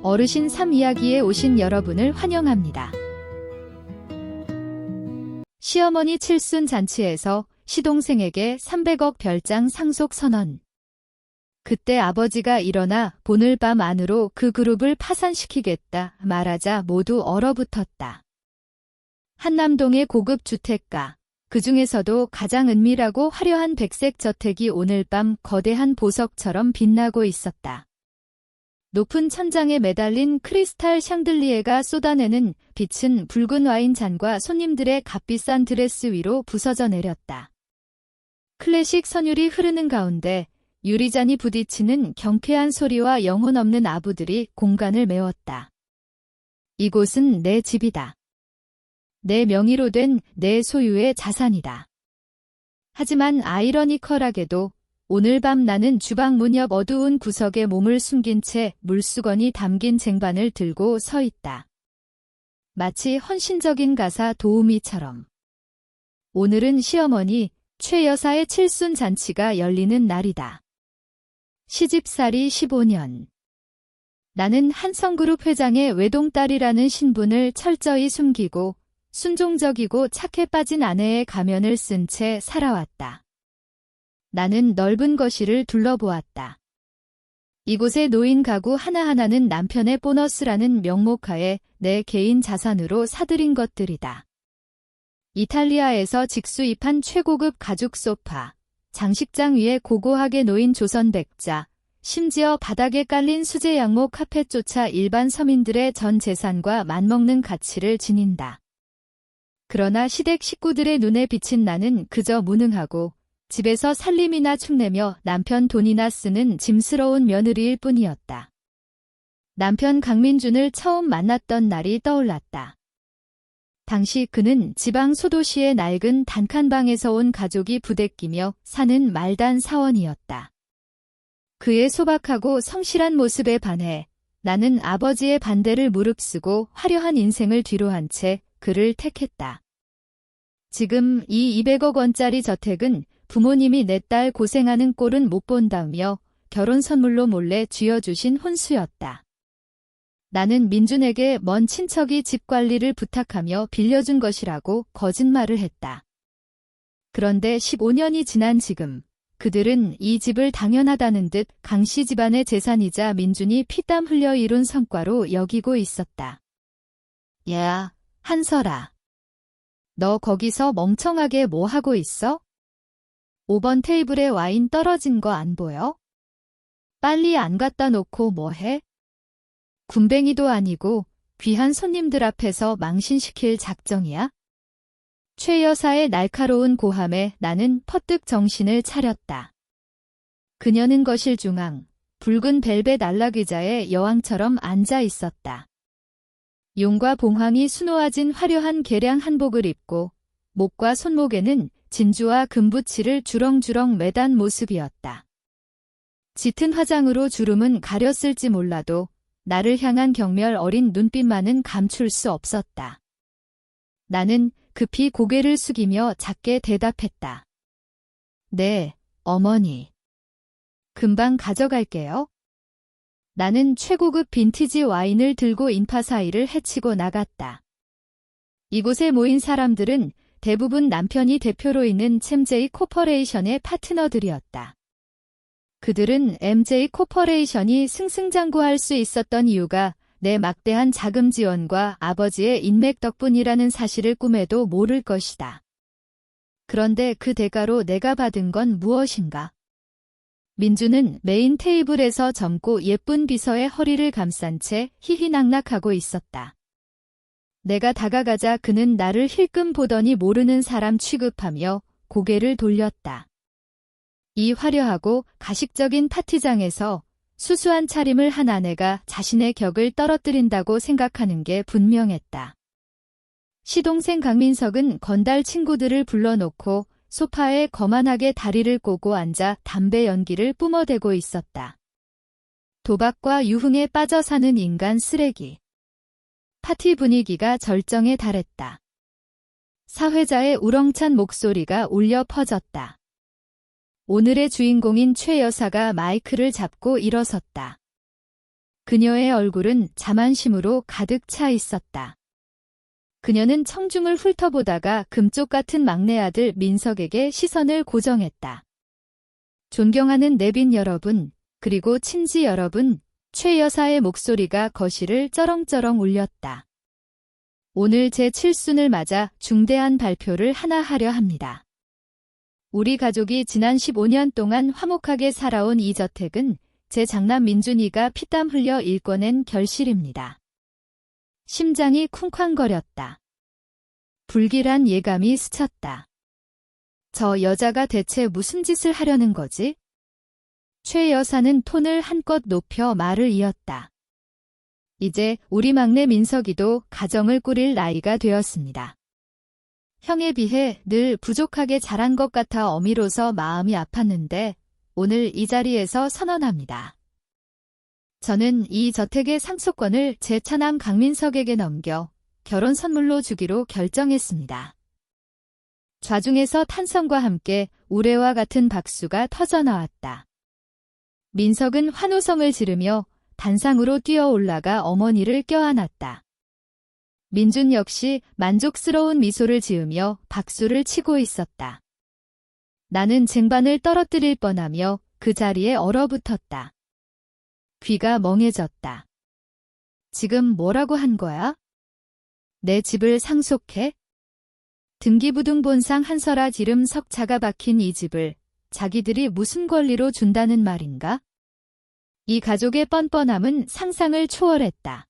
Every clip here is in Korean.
어르신 3 이야기에 오신 여러분을 환영합니다. 시어머니 칠순 잔치에서 시동생에게 300억 별장 상속 선언. 그때 아버지가 일어나 오늘 밤 안으로 그 그룹을 파산시키겠다 말하자 모두 얼어붙었다. 한남동의 고급 주택가, 그 중에서도 가장 은밀하고 화려한 백색 저택이 오늘 밤 거대한 보석처럼 빛나고 있었다. 높은 천장에 매달린 크리스탈 샹들리에가 쏟아내는 빛은 붉은 와인 잔과 손님들의 값비싼 드레스 위로 부서져 내렸다. 클래식 선율이 흐르는 가운데 유리잔이 부딪히는 경쾌한 소리와 영혼 없는 아부들이 공간을 메웠다. 이곳은 내 집이다. 내 명의로 된 내 소유의 자산이다. 하지만 아이러니컬하게도 오늘 밤 나는 주방 문 옆 어두운 구석에 몸을 숨긴 채 물수건이 담긴 쟁반을 들고 서 있다. 마치 헌신적인 가사 도우미처럼. 오늘은 시어머니 최 여사의 칠순 잔치가 열리는 날이다. 시집살이 15년. 나는 한성그룹 회장의 외동딸이라는 신분을 철저히 숨기고 순종적이고 착해 빠진 아내의 가면을 쓴 채 살아왔다. 나는 넓은 거실을 둘러보았다. 이곳에 놓인 가구 하나하나는 남편의 보너스라는 명목하에 내 개인 자산으로 사들인 것들이다. 이탈리아에서 직수입한 최고급 가죽 소파, 장식장 위에 고고하게 놓인 조선 백자, 심지어 바닥에 깔린 수제 양목 카펫조차 일반 서민들의 전 재산과 맞먹는 가치를 지닌다. 그러나 시댁 식구들의 눈에 비친 나는 그저 무능하고 집에서 살림이나 축내며 남편 돈이나 쓰는 짐스러운 며느리일 뿐이었다. 남편 강민준을 처음 만났던 날이 떠올랐다. 당시 그는 지방 소도시의 낡은 단칸방에서 온 가족이 부대끼며 사는 말단 사원이었다. 그의 소박하고 성실한 모습에 반해 나는 아버지의 반대를 무릅쓰고 화려한 인생을 뒤로한 채 그를 택했다. 지금 이 200억 원짜리 저택은 부모님이 내 딸 고생하는 꼴은 못 본다며 결혼 선물로 몰래 쥐어주신 혼수였다. 나는 민준에게 먼 친척이 집 관리를 부탁하며 빌려준 것이라고 거짓말을 했다. 그런데 15년이 지난 지금 그들은 이 집을 당연하다는 듯 강씨 집안의 재산이자 민준이 피땀 흘려 이룬 성과로 여기고 있었다. 야, 한설아. 너 거기서 멍청하게 뭐 하고 있어? 5번 테이블에 와인 떨어진 거 안 보여? 빨리 안 갖다 놓고 뭐 해? 군뱅이도 아니고 귀한 손님들 앞에서 망신시킬 작정이야? 최 여사의 날카로운 고함에 나는 퍼뜩 정신을 차렸다. 그녀는 거실 중앙, 붉은 벨벳 안락의자에 여왕처럼 앉아 있었다. 용과 봉황이 수놓아진 화려한 개량 한복을 입고 목과 손목에는 진주와 금부치를 주렁주렁 매단 모습이었다. 짙은 화장으로 주름은 가렸을지 몰라도 나를 향한 경멸 어린 눈빛만은 감출 수 없었다. 나는 급히 고개를 숙이며 작게 대답했다. 네, 어머니. 금방 가져갈게요. 나는 최고급 빈티지 와인을 들고 인파 사이를 헤치고 나갔다. 이곳에 모인 사람들은 대부분 남편이 대표로 있는 MJ 코퍼레이션의 파트너들이었다. 그들은 MJ 코퍼레이션이 승승장구할 수 있었던 이유가 내 막대한 자금 지원과 아버지의 인맥 덕분이라는 사실을 꿈에도 모를 것이다. 그런데 그 대가로 내가 받은 건 무엇인가? 민주는 메인 테이블에서 젊고 예쁜 비서의 허리를 감싼 채 희희낙낙하고 있었다. 내가 다가가자 그는 나를 힐끔 보더니 모르는 사람 취급하며 고개를 돌렸다. 이 화려하고 가식적인 파티장에서 수수한 차림을 한 아내가 자신의 격을 떨어뜨린다고 생각하는 게 분명했다. 시동생 강민석은 건달 친구들을 불러놓고 소파에 거만하게 다리를 꼬고 앉아 담배 연기를 뿜어대고 있었다. 도박과 유흥에 빠져 사는 인간 쓰레기. 파티 분위기가 절정에 달했다. 사회자의 우렁찬 목소리가 울려 퍼졌다. 오늘의 주인공인 최 여사가 마이크를 잡고 일어섰다. 그녀의 얼굴은 자만심으로 가득 차 있었다. 그녀는 청중을 훑어보다가 금쪽 같은 막내 아들 민석에게 시선을 고정했다. 존경하는 내빈 여러분, 그리고 친지 여러분, 최 여사의 목소리가 거실을 쩌렁쩌렁 울렸다. 오늘 제 칠순을 맞아 중대한 발표를 하나 하려 합니다. 우리 가족이 지난 15년 동안 화목하게 살아온 이 저택은 제 장남 민준이가 피땀 흘려 일궈낸 결실입니다. 심장이 쿵쾅거렸다. 불길한 예감이 스쳤다. 저 여자가 대체 무슨 짓을 하려는 거지? 최 여사는 톤을 한껏 높여 말을 이었다. 이제 우리 막내 민석이도 가정을 꾸릴 나이가 되었습니다. 형에 비해 늘 부족하게 자란 것 같아 어미로서 마음이 아팠는데 오늘 이 자리에서 선언합니다. 저는 이 저택의 상속권을 제 차남 강민석에게 넘겨 결혼 선물로 주기로 결정했습니다. 좌중에서 탄성과 함께 우레와 같은 박수가 터져나왔다. 민석은 환호성을 지르며 단상으로 뛰어 올라가 어머니를 껴안았다. 민준 역시 만족스러운 미소를 지으며 박수를 치고 있었다. 나는 쟁반을 떨어뜨릴 뻔하며 그 자리에 얼어붙었다. 귀가 멍해졌다. 지금 뭐라고 한 거야? 내 집을 상속해? 등기부등본상 한설아 지름 석자가 박힌 이 집을 자기들이 무슨 권리로 준다는 말인가? 이 가족의 뻔뻔함은 상상을 초월했다.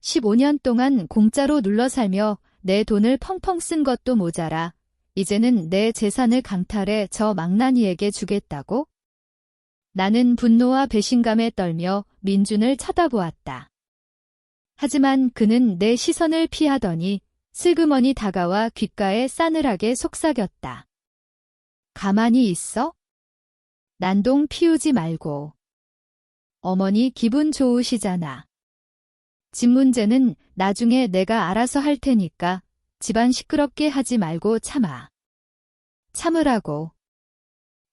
15년 동안 공짜로 눌러 살며 내 돈을 펑펑 쓴 것도 모자라 이제는 내 재산을 강탈해 저 망나니에게 주겠다고? 나는 분노와 배신감에 떨며 민준을 쳐다보았다. 하지만 그는 내 시선을 피하더니 슬그머니 다가와 귓가에 싸늘하게 속삭였다. 가만히 있어? 난동 피우지 말고. 어머니 기분 좋으시잖아. 집 문제는 나중에 내가 알아서 할 테니까 집안 시끄럽게 하지 말고 참아. 참으라고.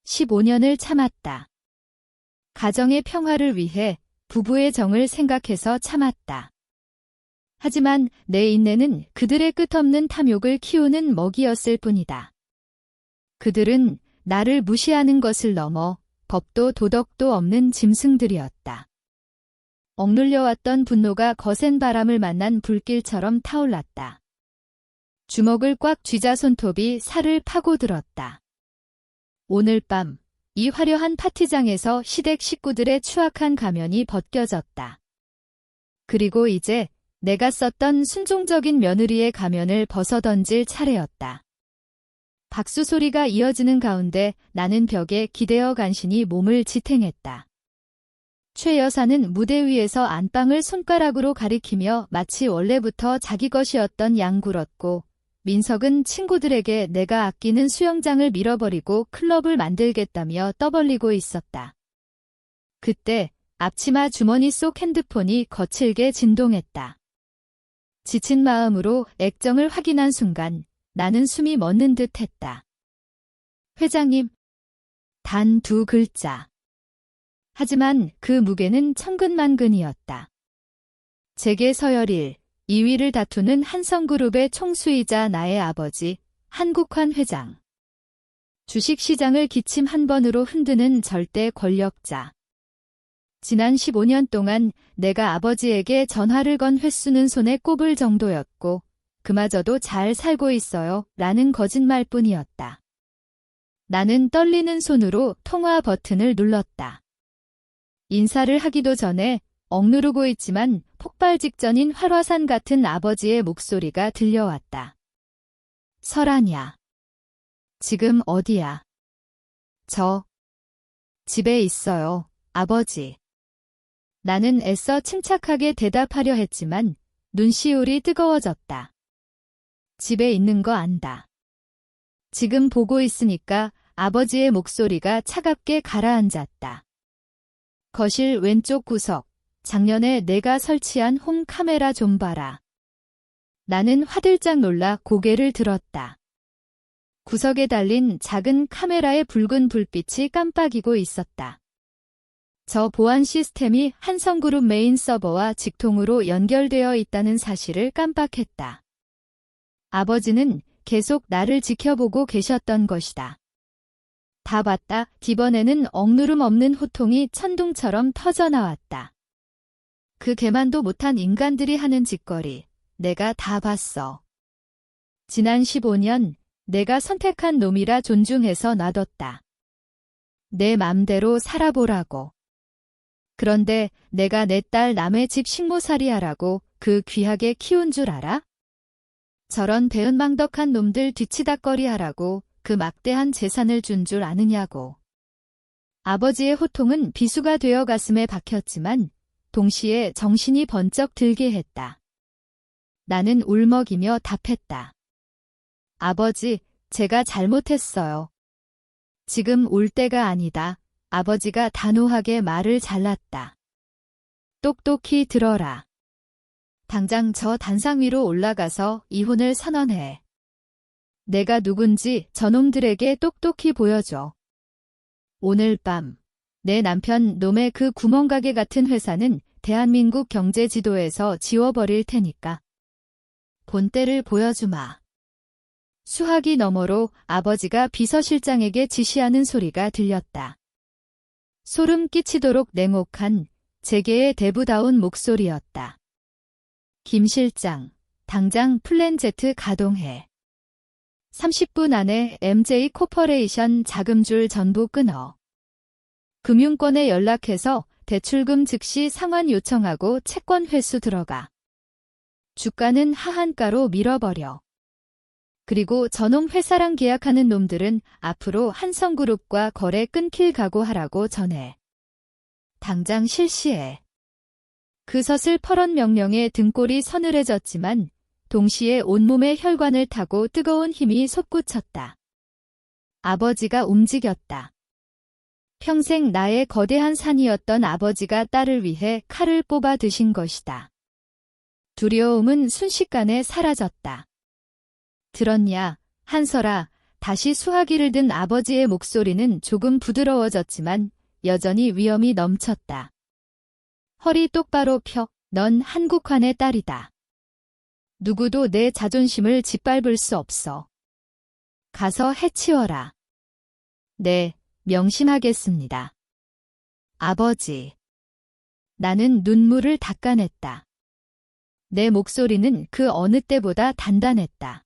15년을 참았다. 가정의 평화를 위해 부부의 정을 생각해서 참았다. 하지만 내 인내는 그들의 끝없는 탐욕을 키우는 먹이였을 뿐이다. 그들은 나를 무시하는 것을 넘어 법도 도덕도 없는 짐승들이었다. 억눌려왔던 분노가 거센 바람을 만난 불길처럼 타올랐다. 주먹을 꽉 쥐자 손톱이 살을 파고들었다. 오늘 밤 이 화려한 파티장에서 시댁 식구들의 추악한 가면이 벗겨졌다. 그리고 이제 내가 썼던 순종적인 며느리의 가면을 벗어던질 차례였다. 박수 소리가 이어지는 가운데 나는 벽에 기대어 간신히 몸을 지탱했다. 최 여사는 무대 위에서 안방을 손가락으로 가리키며 마치 원래부터 자기 것이었던 양굴었고 민석은 친구들에게 내가 아끼는 수영장을 밀어버리고 클럽을 만들겠다며 떠벌리고 있었다. 그때 앞치마 주머니 속 핸드폰이 거칠게 진동했다. 지친 마음으로 액정을 확인한 순간 나는 숨이 멎는 듯 했다. 회장님. 단 2글자. 하지만 그 무게는 천근만근이었다. 재계 서열일 2위를 다투는 한성그룹의 총수이자 나의 아버지 한국환 회장. 주식시장을 기침 한 번으로 흔드는 절대 권력자. 지난 15년 동안 내가 아버지에게 전화를 건 횟수는 손에 꼽을 정도였고 그마저도 잘 살고 있어요 라는 거짓말뿐이었다. 나는 떨리는 손으로 통화 버튼을 눌렀다. 인사를 하기도 전에 억누르고 있지만 폭발 직전인 활화산 같은 아버지의 목소리가 들려왔다. 설아냐. 지금 어디야? 저 집에 있어요, 아버지. 나는 애써 침착하게 대답하려 했지만 눈시울이 뜨거워졌다. 집에 있는 거 안다. 지금 보고 있으니까 아버지의 목소리가 차갑게 가라앉았다. 거실 왼쪽 구석, 작년에 내가 설치한 홈 카메라 좀 봐라. 나는 화들짝 놀라 고개를 들었다. 구석에 달린 작은 카메라의 붉은 불빛이 깜빡이고 있었다. 저 보안 시스템이 한성그룹 메인 서버와 직통으로 연결되어 있다는 사실을 깜빡했다. 아버지는 계속 나를 지켜보고 계셨던 것이다. 다 봤다. 이번에는 억누름 없는 호통이 천둥처럼 터져나왔다. 그 개만도 못한 인간들이 하는 짓거리, 내가 다 봤어. 지난 15년 내가 선택한 놈이라 존중해서 놔뒀다. 내 맘대로 살아보라고. 그런데 내가 내 딸 남의 집 식모살이하라고 그 귀하게 키운 줄 알아? 저런 배은망덕한 놈들 뒤치다꺼리 하라고 그 막대한 재산을 준 줄 아느냐고. 아버지의 호통은 비수가 되어 가슴에 박혔지만 동시에 정신이 번쩍 들게 했다. 나는 울먹이며 답했다. 아버지, 제가 잘못했어요. 지금 울 때가 아니다. 아버지가 단호하게 말을 잘랐다. 똑똑히 들어라. 당장 저 단상 위로 올라가서 이혼을 선언해. 내가 누군지 저놈들에게 똑똑히 보여줘. 오늘 밤 내 남편 놈의 그 구멍가게 같은 회사는 대한민국 경제 지도에서 지워버릴 테니까. 본때를 보여주마. 수화기 너머로 아버지가 비서실장에게 지시하는 소리가 들렸다. 소름 끼치도록 냉혹한 재계의 대부다운 목소리였다. 김 실장, 당장 플랜 Z 가동해. 30분 안에 MJ 코퍼레이션 자금줄 전부 끊어. 금융권에 연락해서 대출금 즉시 상환 요청하고 채권 회수 들어가. 주가는 하한가로 밀어버려. 그리고 저놈 회사랑 계약하는 놈들은 앞으로 한성그룹과 거래 끊길 각오하라고 전해. 당장 실시해. 그 서슬퍼런 명령에 등골이 서늘해졌지만 동시에 온몸의 혈관을 타고 뜨거운 힘이 솟구쳤다. 아버지가 움직였다. 평생 나의 거대한 산이었던 아버지가 딸을 위해 칼을 뽑아 드신 것이다. 두려움은 순식간에 사라졌다. 들었냐, 한설아. 다시 수화기를 든 아버지의 목소리는 조금 부드러워졌지만 여전히 위험이 넘쳤다. 허리 똑바로 펴. 넌 한국환의 딸이다. 누구도 내 자존심을 짓밟을 수 없어. 가서 해치워라. 네, 명심하겠습니다. 아버지. 나는 눈물을 닦아냈다. 내 목소리는 그 어느 때보다 단단했다.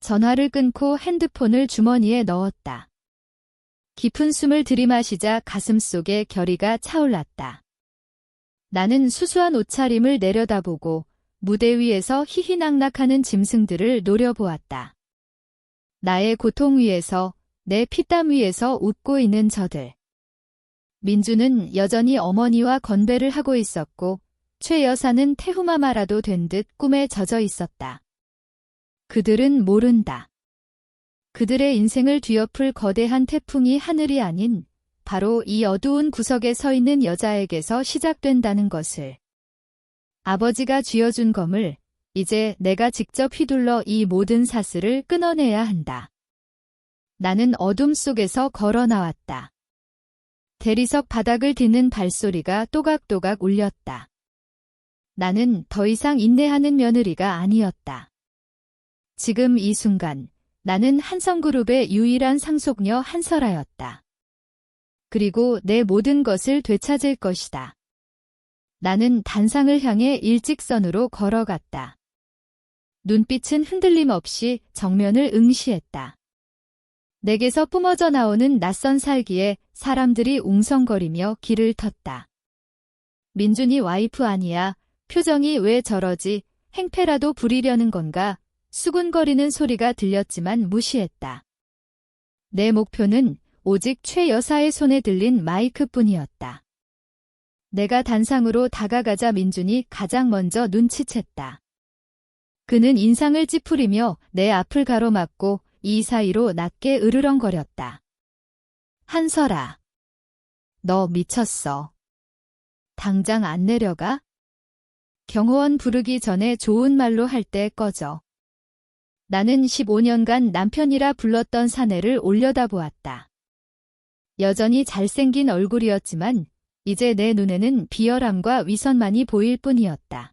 전화를 끊고 핸드폰을 주머니에 넣었다. 깊은 숨을 들이마시자 가슴속에 결의가 차올랐다. 나는 수수한 옷차림을 내려다보고 무대 위에서 희희낙낙하는 짐승들을 노려보았다. 나의 고통 위에서, 내 피땀 위에서 웃고 있는 저들. 민주는 여전히 어머니와 건배를 하고 있었고 최 여사는 태후마마라도 된 듯 꿈에 젖어 있었다. 그들은 모른다. 그들의 인생을 뒤엎을 거대한 태풍이 하늘이 아닌 바로 이 어두운 구석에 서 있는 여자에게서 시작된다는 것을. 아버지가 쥐어준 검을 이제 내가 직접 휘둘러 이 모든 사슬을 끊어내야 한다. 나는 어둠 속에서 걸어 나왔다. 대리석 바닥을 딛는 발소리가 또각또각 울렸다. 나는 더 이상 인내하는 며느리가 아니었다. 지금 이 순간 나는 한성그룹의 유일한 상속녀 한설아였다. 그리고 내 모든 것을 되찾을 것이다. 나는 단상을 향해 일직선으로 걸어갔다. 눈빛은 흔들림 없이 정면을 응시했다. 내게서 뿜어져 나오는 낯선 살기에 사람들이 웅성거리며 길을 텄다. 민준이 와이프 아니야. 표정이 왜 저러지? 행패라도 부리려는 건가? 수군거리는 소리가 들렸지만 무시했다. 내 목표는 오직 최 여사의 손에 들린 마이크뿐이었다. 내가 단상으로 다가가자 민준이 가장 먼저 눈치챘다. 그는 인상을 찌푸리며 내 앞을 가로막고 이 사이로 낮게 으르렁거렸다. 한설아. 너 미쳤어. 당장 안 내려가? 경호원 부르기 전에 좋은 말로 할 때 꺼져. 나는 15년간 남편이라 불렀던 사내를 올려다보았다. 여전히 잘생긴 얼굴이었지만 이제 내 눈에는 비열함과 위선만이 보일 뿐이었다.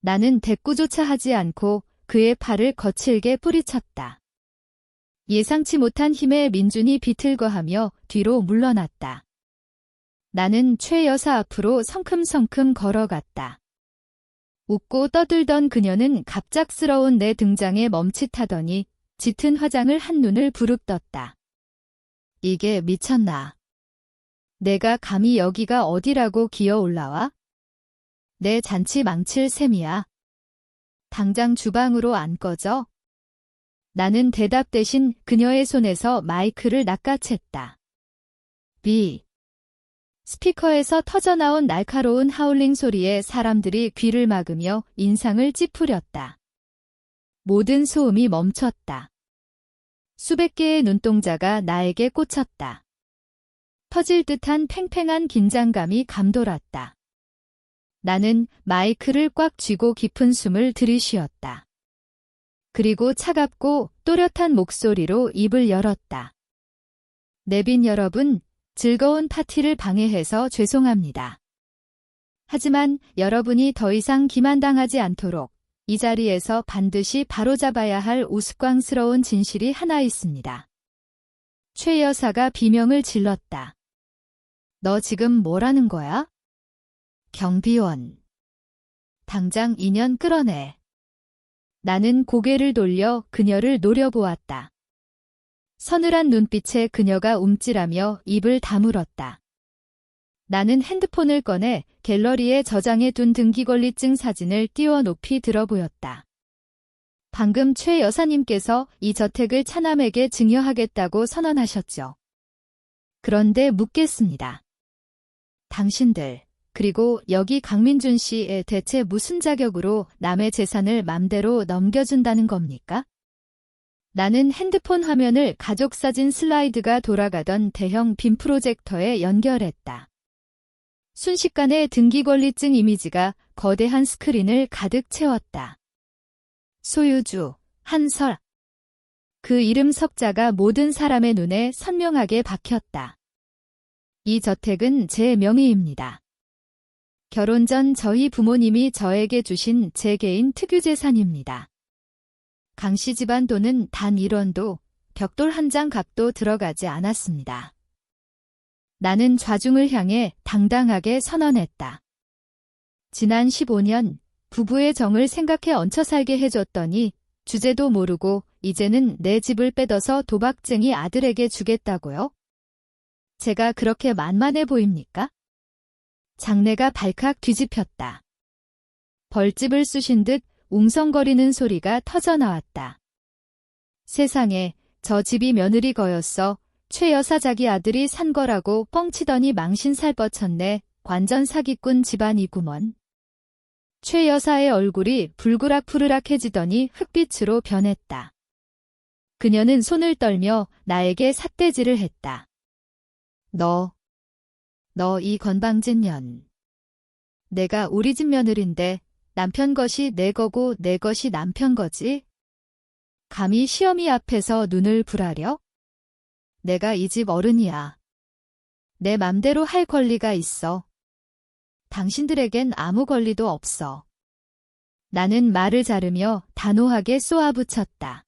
나는 대꾸조차 하지 않고 그의 팔을 거칠게 뿌리쳤다. 예상치 못한 힘에 민준이 비틀거하며 뒤로 물러났다. 나는 최 여사 앞으로 성큼성큼 걸어갔다. 웃고 떠들던 그녀는 갑작스러운 내 등장에 멈칫하더니 짙은 화장을 한눈을 부릅떴다. 이게 미쳤나? 내가 감히 여기가 어디라고 기어 올라와? 내 잔치 망칠 셈이야. 당장 주방으로 안 꺼져? 나는 대답 대신 그녀의 손에서 마이크를 낚아챘다. 스피커에서 터져나온 날카로운 하울링 소리에 사람들이 귀를 막으며 인상을 찌푸렸다. 모든 소음이 멈췄다. 수백 개의 눈동자가 나에게 꽂혔다. 터질 듯한 팽팽한 긴장감이 감돌았다. 나는 마이크를 꽉 쥐고 깊은 숨을 들이쉬었다. 그리고 차갑고 또렷한 목소리로 입을 열었다. 내빈 여러분, 즐거운 파티를 방해해서 죄송합니다. 하지만 여러분이 더 이상 기만당하지 않도록 이 자리에서 반드시 바로잡아야 할 우스꽝스러운 진실이 하나 있습니다. 최 여사가 비명을 질렀다. 너 지금 뭐라는 거야? 경비원. 당장 인연 끌어내. 나는 고개를 돌려 그녀를 노려보았다. 서늘한 눈빛에 그녀가 움찔하며 입을 다물었다. 나는 핸드폰을 꺼내 갤러리에 저장해둔 등기권리증 사진을 띄워 높이 들어 보였다. 방금 최 여사님께서 이 저택을 차남에게 증여하겠다고 선언하셨죠. 그런데 묻겠습니다. 당신들, 그리고 여기 강민준 씨에 대체 무슨 자격으로 남의 재산을 맘대로 넘겨준다는 겁니까? 나는 핸드폰 화면을 가족사진 슬라이드가 돌아가던 대형 빔 프로젝터에 연결했다. 순식간에 등기권리증 이미지가 거대한 스크린을 가득 채웠다. 소유주, 한설. 그 이름 석자가 모든 사람의 눈에 선명하게 박혔다. 이 저택은 제 명의입니다. 결혼 전 저희 부모님이 저에게 주신 제 개인 특유재산입니다. 강씨 집안 돈은 단 1원도 벽돌 한 장 값도 들어가지 않았습니다. 나는 좌중을 향해 당당하게 선언했다. 지난 15년 부부의 정을 생각해 얹혀 살게 해줬더니 주제도 모르고 이제는 내 집을 빼둬서 도박쟁이 아들에게 주겠다고요? 제가 그렇게 만만해 보입니까? 장내가 발칵 뒤집혔다. 벌집을 쑤신 듯 웅성거리는 소리가 터져나왔다. 세상에, 저 집이 며느리 거였어. 최 여사 자기 아들이 산 거라고 뻥치더니 망신 살 뻗쳤네. 완전 사기꾼 집안이구먼. 최 여사의 얼굴이 불그락푸르락해지더니 흑빛으로 변했다. 그녀는 손을 떨며 나에게 삿대질을 했다. 너 이 건방진 년. 내가 우리 집 며느린데 남편 것이 내 거고 내 것이 남편 거지? 감히 시어미 앞에서 눈을 부라려? 내가 이 집 어른이야. 내 맘대로 할 권리가 있어. 당신들에겐 아무 권리도 없어. 나는 말을 자르며 단호하게 쏘아붙였다.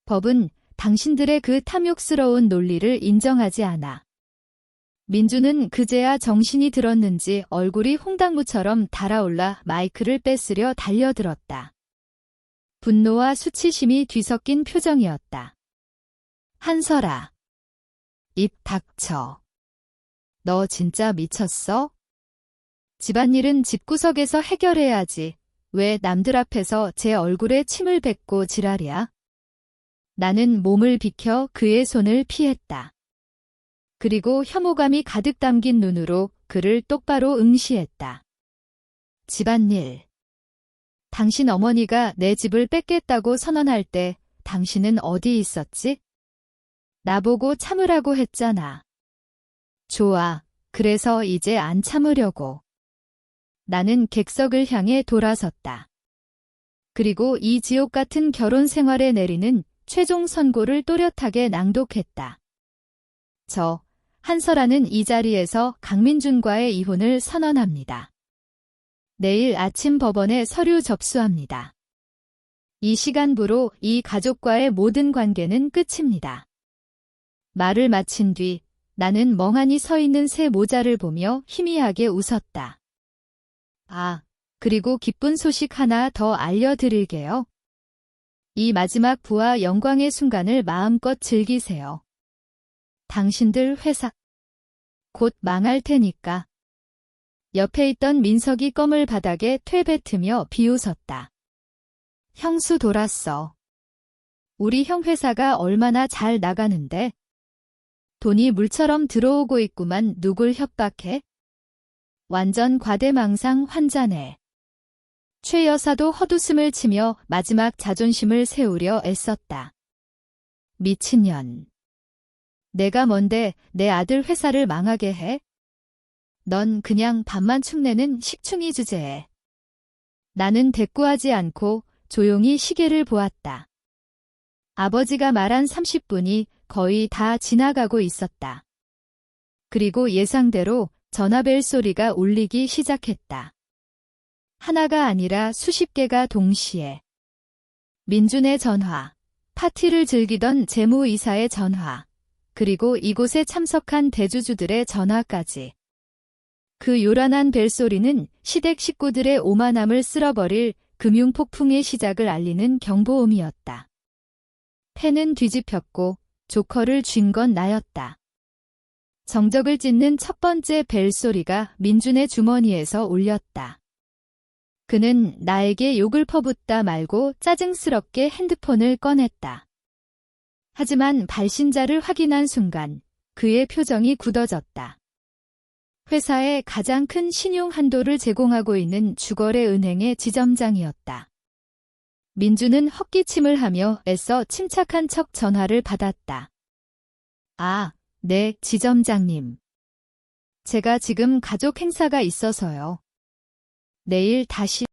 법은 당신들의 그 탐욕스러운 논리를 인정하지 않아. 민주는 그제야 정신이 들었는지 얼굴이 홍당무처럼 달아올라 마이크를 뺏으려 달려들었다. 분노와 수치심이 뒤섞인 표정이었다. 한설아. 입 닥쳐. 너 진짜 미쳤어? 집안일은 집구석에서 해결해야지. 왜 남들 앞에서 제 얼굴에 침을 뱉고 지랄이야? 나는 몸을 비켜 그의 손을 피했다. 그리고 혐오감이 가득 담긴 눈으로 그를 똑바로 응시했다. 집안일. 당신 어머니가 내 집을 뺏겠다고 선언할 때 당신은 어디 있었지? 나보고 참으라고 했잖아. 좋아. 그래서 이제 안 참으려고. 나는 객석을 향해 돌아섰다. 그리고 이 지옥 같은 결혼 생활에 내리는 최종 선고를 또렷하게 낭독했다. 저 한설아는 이 자리에서 강민준과의 이혼을 선언합니다. 내일 아침 법원에 서류 접수합니다. 이 시간부로 이 가족과의 모든 관계는 끝입니다. 말을 마친 뒤 나는 멍하니 서 있는 새 모자를 보며 희미하게 웃었다. 아, 그리고 기쁜 소식 하나 더 알려드릴게요. 이 마지막 부와 영광의 순간을 마음껏 즐기세요. 당신들 회사 곧 망할 테니까. 옆에 있던 민석이 껌을 바닥에 퇴뱉으며 비웃었다. 형수 돌았어. 우리 형 회사가 얼마나 잘 나가는데. 돈이 물처럼 들어오고 있구만. 누굴 협박해? 완전 과대망상 환자네. 최 여사도 헛웃음을 치며 마지막 자존심을 세우려 애썼다. 미친년. 내가 뭔데 내 아들 회사를 망하게 해? 넌 그냥 밥만 축내는 식충이 주제에. 나는 대꾸하지 않고 조용히 시계를 보았다. 아버지가 말한 30분이 거의 다 지나가고 있었다. 그리고 예상대로 전화벨 소리가 울리기 시작했다. 하나가 아니라 수십 개가 동시에. 민준의 전화, 파티를 즐기던 재무이사의 전화, 그리고 이곳에 참석한 대주주들의 전화까지. 그 요란한 벨소리는 시댁 식구들의 오만함을 쓸어버릴 금융폭풍의 시작을 알리는 경보음이었다. 펜은 뒤집혔고 조커를 쥔 건 나였다. 정적을 찢는 첫 번째 벨소리가 민준의 주머니에서 울렸다. 그는 나에게 욕을 퍼붓다 말고 짜증스럽게 핸드폰을 꺼냈다. 하지만 발신자를 확인한 순간 그의 표정이 굳어졌다. 회사의 가장 큰 신용 한도를 제공하고 있는 주거래 은행의 지점장이었다. 민주는 헛기침을 하며 애써 침착한 척 전화를 받았다. 아, 네, 지점장님. 제가 지금 가족 행사가 있어서요. 내일 다시.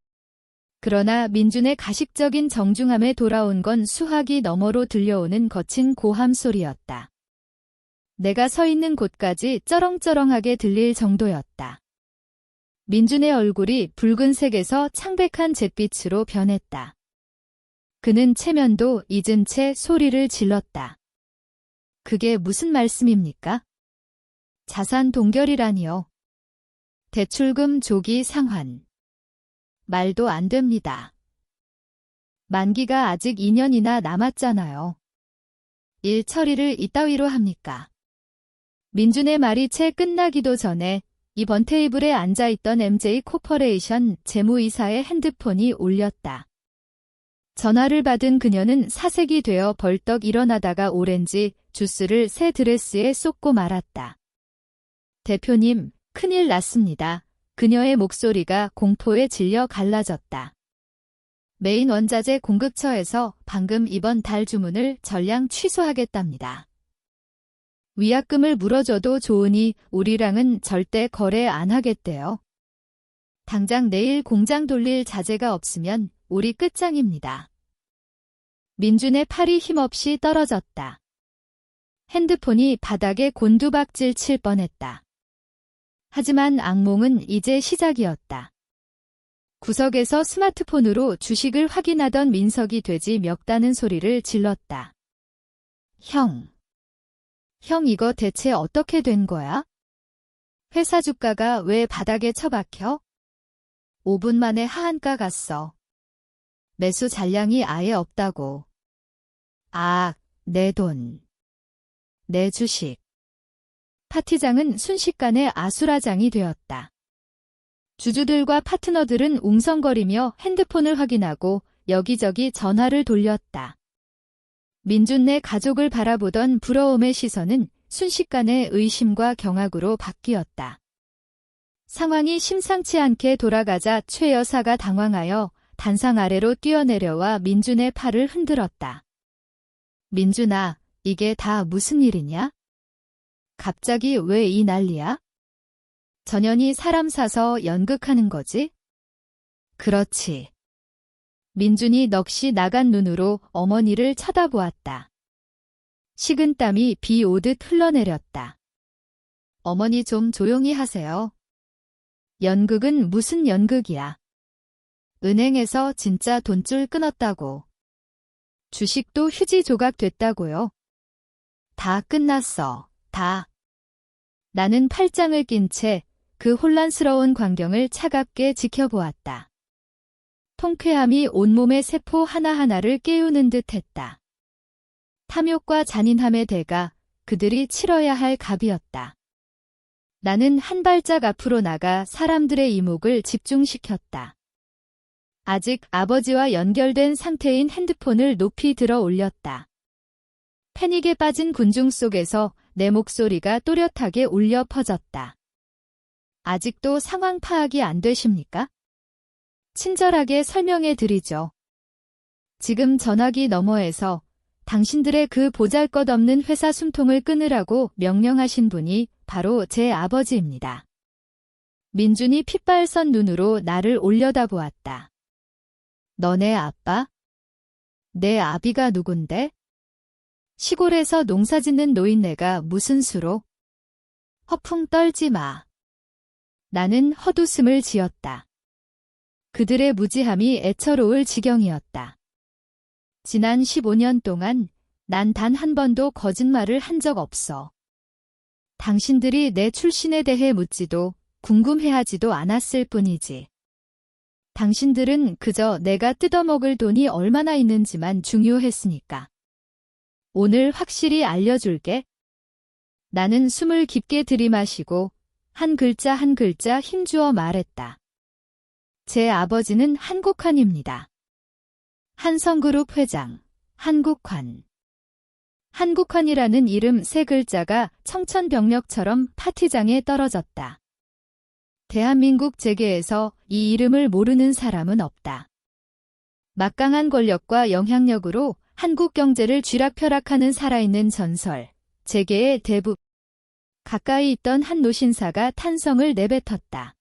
그러나 민준의 가식적인 정중함에 돌아온 건 수화기 너머로 들려오는 거친 고함 소리였다. 내가 서 있는 곳까지 쩌렁쩌렁하게 들릴 정도였다. 민준의 얼굴이 붉은색에서 창백한 잿빛으로 변했다. 그는 체면도 잊은 채 소리를 질렀다. 그게 무슨 말씀입니까? 자산 동결이라니요. 대출금 조기 상환. 말도 안 됩니다. 만기가 아직 2년이나 남았잖아요. 일 처리를 이따위로 합니까? 민준의 말이 채 끝나기도 전에 이번 테이블에 앉아있던 MJ 코퍼레이션 재무이사의 핸드폰이 울렸다. 전화를 받은 그녀는 사색이 되어 벌떡 일어나다가 오렌지 주스를 새 드레스에 쏟고 말았다. 대표님, 큰일 났습니다. 그녀의 목소리가 공포에 질려 갈라졌다. 메인 원자재 공급처에서 방금 이번 달 주문을 전량 취소하겠답니다. 위약금을 물어줘도 좋으니 우리랑은 절대 거래 안 하겠대요. 당장 내일 공장 돌릴 자재가 없으면 우리 끝장입니다. 민준의 팔이 힘없이 떨어졌다. 핸드폰이 바닥에 곤두박질 칠 뻔했다. 하지만 악몽은 이제 시작이었다. 구석에서 스마트폰으로 주식을 확인하던 민석이 돼지 멱다는 소리를 질렀다. 형 이거 대체 어떻게 된 거야? 회사 주가가 왜 바닥에 처박혀? 5분 만에 하한가 갔어. 매수 잔량이 아예 없다고. 아, 내 돈. 내 주식. 파티장은 순식간에 아수라장이 되었다. 주주들과 파트너들은 웅성거리며 핸드폰을 확인하고 여기저기 전화를 돌렸다. 민준네 가족을 바라보던 부러움의 시선은 순식간에 의심과 경악으로 바뀌었다. 상황이 심상치 않게 돌아가자 최 여사가 당황하여 단상 아래로 뛰어내려와 민준의 팔을 흔들었다. 민준아, 이게 다 무슨 일이냐? 갑자기 왜 이 난리야? 전현이 사람 사서 연극하는 거지? 그렇지. 민준이 넋이 나간 눈으로 어머니를 쳐다보았다. 식은땀이 비 오듯 흘러내렸다. 어머니 좀 조용히 하세요. 연극은 무슨 연극이야. 은행에서 진짜 돈줄 끊었다고. 주식도 휴지 조각 됐다고요. 다 끝났어. 다. 나는 팔짱을 낀 채 그 혼란스러운 광경을 차갑게 지켜보았다. 통쾌함이 온몸의 세포 하나하나를 깨우는 듯 했다. 탐욕과 잔인함의 대가 그들이 치러야 할 값이었다. 나는 한 발짝 앞으로 나가 사람들의 이목을 집중시켰다. 아직 아버지와 연결된 상태인 핸드폰을 높이 들어 올렸다. 패닉에 빠진 군중 속에서 내 목소리가 또렷하게 울려 퍼졌다. 아직도 상황 파악이 안 되십니까? 친절하게 설명해 드리죠. 지금 전화기 너머에서 당신들의 그 보잘것없는 회사 숨통을 끊으라고 명령하신 분이 바로 제 아버지입니다. 민준이 핏발선 눈으로 나를 올려다보았다. 너네 아빠? 내 아비가 누군데? 시골에서 농사짓는 노인네가 무슨 수로? 허풍 떨지 마. 나는 헛웃음을 지었다. 그들의 무지함이 애처로울 지경이었다. 지난 15년 동안 난 단 한 번도 거짓말을 한 적 없어. 당신들이 내 출신에 대해 묻지도 궁금해하지도 않았을 뿐이지. 당신들은 그저 내가 뜯어먹을 돈이 얼마나 있는지만 중요했으니까. 오늘 확실히 알려줄게. 나는 숨을 깊게 들이마시고 한 글자 한 글자 힘주어 말했다. 제 아버지는 한국환입니다. 한성그룹 회장, 한국환. 한국환이라는 이름 세 글자가 청천벽력처럼 파티장에 떨어졌다. 대한민국 재계에서 이 이름을 모르는 사람은 없다. 막강한 권력과 영향력으로 한국 경제를 쥐락펴락하는 살아있는 전설, 재계의 대부. 가까이 있던 한 노신사가 탄성을 내뱉었다.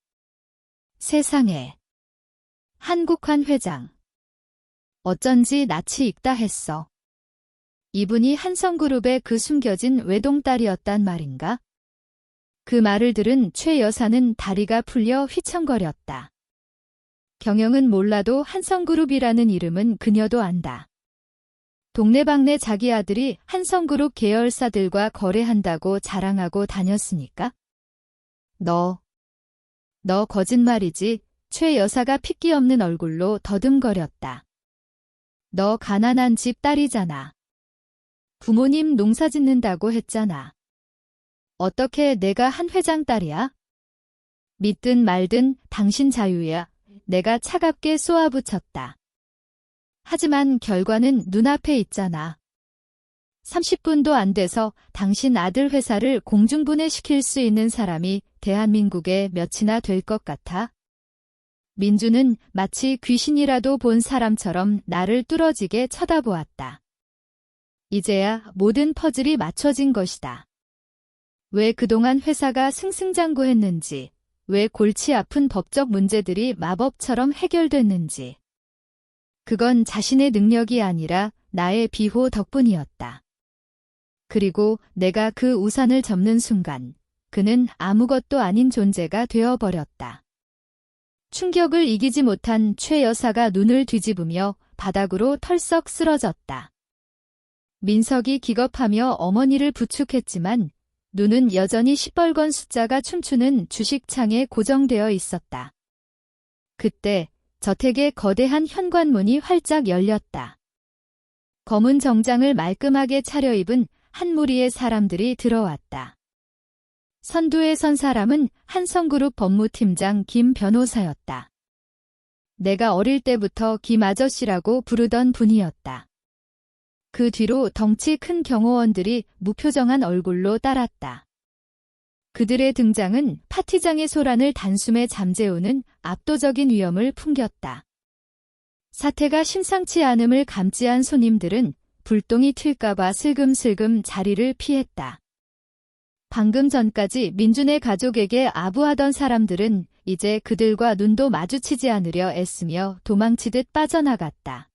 세상에. 한국환 회장. 어쩐지 낯이 익다 했어. 이분이 한성그룹의 그 숨겨진 외동딸이었단 말인가? 그 말을 들은 최 여사는 다리가 풀려 휘청거렸다. 경영은 몰라도 한성그룹이라는 이름은 그녀도 안다. 동네방네 자기 아들이 한성그룹 계열사들과 거래한다고 자랑하고 다녔으니까? 너 거짓말이지. 최 여사가 핏기 없는 얼굴로 더듬거렸다. 너 가난한 집 딸이잖아. 부모님 농사 짓는다고 했잖아. 어떻게 내가 한 회장 딸이야? 믿든 말든 당신 자유야. 내가 차갑게 쏘아붙였다. 하지만 결과는 눈앞에 있잖아. 30분도 안 돼서 당신 아들 회사를 공중분해시킬 수 있는 사람이 대한민국에 몇이나 될 것 같아? 민주는 마치 귀신이라도 본 사람처럼 나를 뚫어지게 쳐다보았다. 이제야 모든 퍼즐이 맞춰진 것이다. 왜 그동안 회사가 승승장구했는지, 왜 골치 아픈 법적 문제들이 마법처럼 해결됐는지. 그건 자신의 능력이 아니라 나의 비호 덕분이었다. 그리고 내가 그 우산을 접는 순간 그는 아무것도 아닌 존재가 되어버렸다. 충격을 이기지 못한 최 여사가 눈을 뒤집으며 바닥으로 털썩 쓰러졌다. 민석이 기겁하며 어머니를 부축했지만 눈은 여전히 시뻘건 숫자가 춤추는 주식창에 고정되어 있었다. 그때 저택의 거대한 현관문이 활짝 열렸다. 검은 정장을 말끔하게 차려입은 한 무리의 사람들이 들어왔다. 선두에 선 사람은 한성그룹 법무팀장 김 변호사였다. 내가 어릴 때부터 김 아저씨라고 부르던 분이었다. 그 뒤로 덩치 큰 경호원들이 무표정한 얼굴로 따랐다. 그들의 등장은 파티장의 소란을 단숨에 잠재우는 압도적인 위엄을 풍겼다. 사태가 심상치 않음을 감지한 손님들은 불똥이 튈까봐 슬금슬금 자리를 피했다. 방금 전까지 민준의 가족에게 아부하던 사람들은 이제 그들과 눈도 마주치지 않으려 애쓰며 도망치듯 빠져나갔다.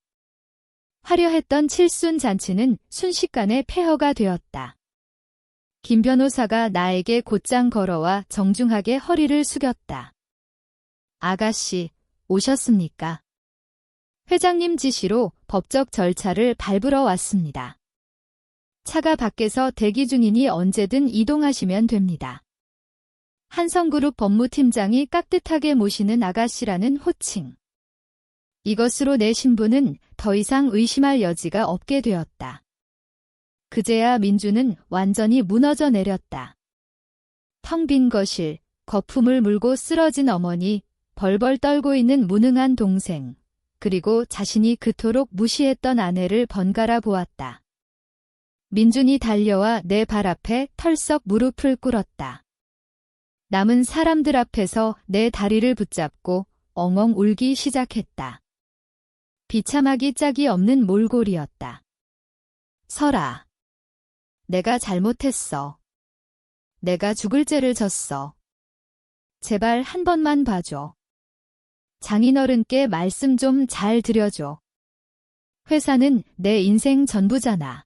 화려했던 칠순 잔치는 순식간에 폐허가 되었다. 김 변호사가 나에게 곧장 걸어와 정중하게 허리를 숙였다. 아가씨, 오셨습니까? 회장님 지시로 법적 절차를 밟으러 왔습니다. 차가 밖에서 대기 중이니 언제든 이동하시면 됩니다. 한성그룹 법무팀장이 깍듯하게 모시는 아가씨라는 호칭. 이것으로 내 신분은 더 이상 의심할 여지가 없게 되었다. 그제야 민주는 완전히 무너져 내렸다. 텅 빈 거실, 거품을 물고 쓰러진 어머니, 벌벌 떨고 있는 무능한 동생, 그리고 자신이 그토록 무시했던 아내를 번갈아 보았다. 민준이 달려와 내 발 앞에 털썩 무릎을 꿇었다. 남은 사람들 앞에서 내 다리를 붙잡고 엉엉 울기 시작했다. 비참하기 짝이 없는 몰골이었다. 설아. 내가 잘못했어. 내가 죽을 죄를 졌어. 제발 한 번만 봐줘. 장인어른께 말씀 좀 잘 드려줘. 회사는 내 인생 전부잖아.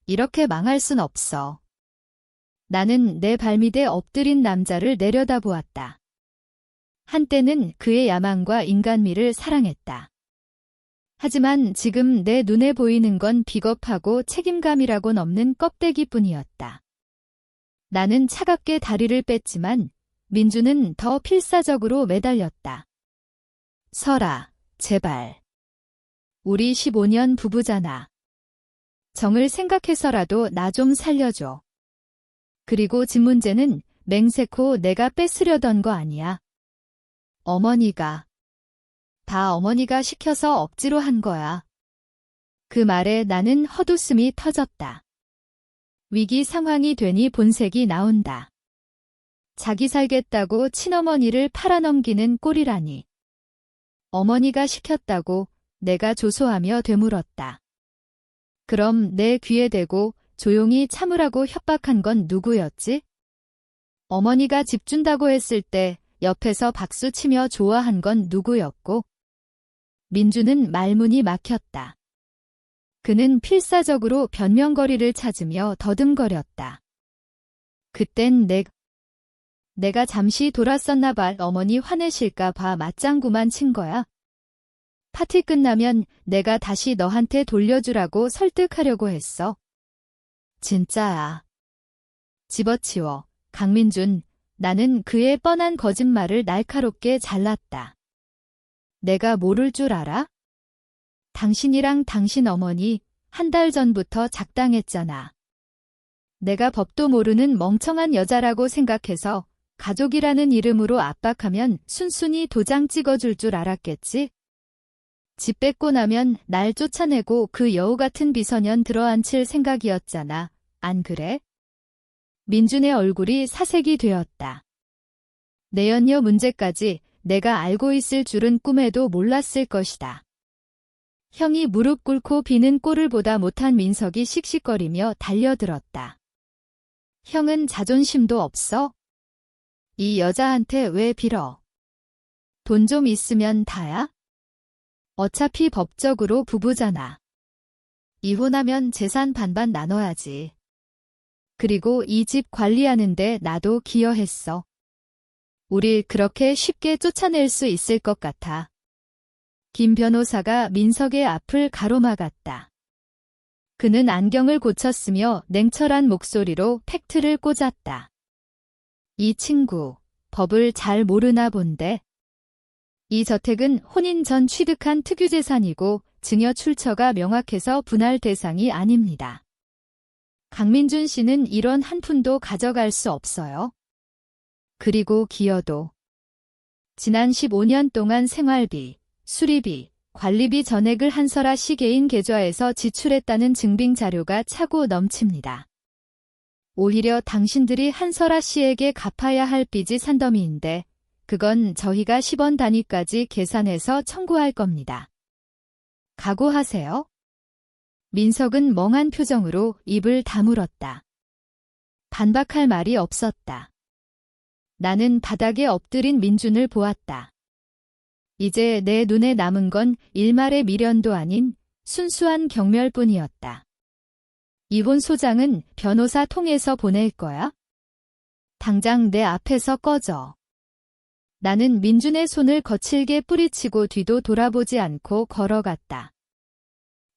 이렇게 망할 순 없어. 나는 내 발밑에 엎드린 남자를 내려다보았다. 한때는 그의 야망과 인간미를 사랑했다. 하지만 지금 내 눈에 보이는 건 비겁하고 책임감이라곤 없는 껍데기뿐이었다. 나는 차갑게 다리를 뺐지만 민주는 더 필사적으로 매달렸다. 설아, 제발. 우리 15년 부부잖아. 정을 생각해서라도 나 좀 살려줘. 그리고 집 문제는 맹세코 내가 뺏으려던 거 아니야. 어머니가. 다 어머니가 시켜서 억지로 한 거야. 그 말에 나는 헛웃음이 터졌다. 위기 상황이 되니 본색이 나온다. 자기 살겠다고 친어머니를 팔아넘기는 꼴이라니. 어머니가 시켰다고 내가 조소하며 되물었다. 그럼 내 귀에 대고 조용히 참으라고 협박한 건 누구였지? 어머니가 집 준다고 했을 때 옆에서 박수치며 좋아한 건 누구였고? 민주는 말문이 막혔다. 그는 필사적으로 변명거리를 찾으며 더듬거렸다. 그땐 내가 잠시 돌았었나 봐. 어머니 화내실까 봐 맞장구만 친 거야. 파티 끝나면 내가 다시 너한테 돌려주라고 설득하려고 했어. 진짜야. 집어치워. 강민준, 나는 그의 뻔한 거짓말을 날카롭게 잘랐다. 내가 모를 줄 알아? 당신이랑 당신 어머니 한 달 전부터 작당했잖아. 내가 법도 모르는 멍청한 여자라고 생각해서 가족이라는 이름으로 압박하면 순순히 도장 찍어줄 줄 알았겠지? 집 뺏고 나면 날 쫓아내고 그 여우 같은 비서년 들어앉힐 생각이었잖아. 안 그래? 민준의 얼굴이 사색이 되었다. 내연녀 문제까지 내가 알고 있을 줄은 꿈에도 몰랐을 것이다. 형이 무릎 꿇고 비는 꼴을 보다 못한 민석이 씩씩거리며 달려들었다. 형은 자존심도 없어? 이 여자한테 왜 빌어? 돈 좀 있으면 다야? 어차피 법적으로 부부잖아. 이혼하면 재산 반반 나눠야지. 그리고 이 집 관리하는데 나도 기여했어. 우릴 그렇게 쉽게 쫓아낼 수 있을 것 같아. 김 변호사가 민석의 앞을 가로막았다. 그는 안경을 고쳤으며 냉철한 목소리로 팩트를 꽂았다. 이 친구, 법을 잘 모르나 본데. 이 저택은 혼인 전 취득한 특유재산이고 증여 출처가 명확해서 분할 대상이 아닙니다. 강민준 씨는 1원 한 푼도 가져갈 수 없어요. 그리고 기여도. 지난 15년 동안 생활비, 수리비, 관리비 전액을 한설아 씨 개인 계좌에서 지출했다는 증빙 자료가 차고 넘칩니다. 오히려 당신들이 한설아 씨에게 갚아야 할 빚이 산더미인데 그건 저희가 10원 단위까지 계산해서 청구할 겁니다. 각오하세요. 민석은 멍한 표정으로 입을 다물었다. 반박할 말이 없었다. 나는 바닥에 엎드린 민준을 보았다. 이제 내 눈에 남은 건 일말의 미련도 아닌 순수한 경멸뿐이었다. 이혼 소장은 변호사 통해서 보낼 거야? 당장 내 앞에서 꺼져. 나는 민준의 손을 거칠게 뿌리치고 뒤도 돌아보지 않고 걸어갔다.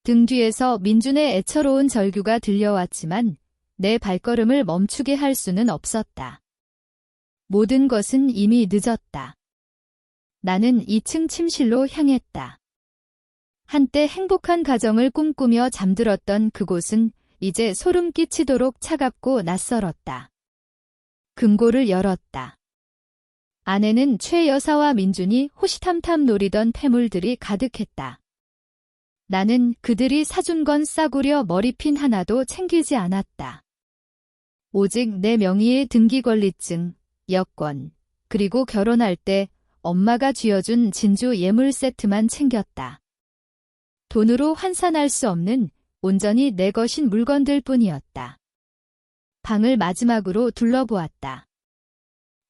등 뒤에서 민준의 애처로운 절규가 들려왔지만 내 발걸음을 멈추게 할 수는 없었다. 모든 것은 이미 늦었다. 나는 2층 침실로 향했다. 한때 행복한 가정을 꿈꾸며 잠들었던 그곳은 이제 소름 끼치도록 차갑고 낯설었다. 금고를 열었다. 안에는 최 여사와 민준이 호시탐탐 노리던 폐물들이 가득했다. 나는 그들이 사준 건 싸구려 머리핀 하나도 챙기지 않았다. 오직 내 명의의 등기권리증, 여권, 그리고 결혼할 때 엄마가 쥐어준 진주 예물 세트만 챙겼다. 돈으로 환산할 수 없는 온전히 내 것인 물건들 뿐이었다. 방을 마지막으로 둘러보았다.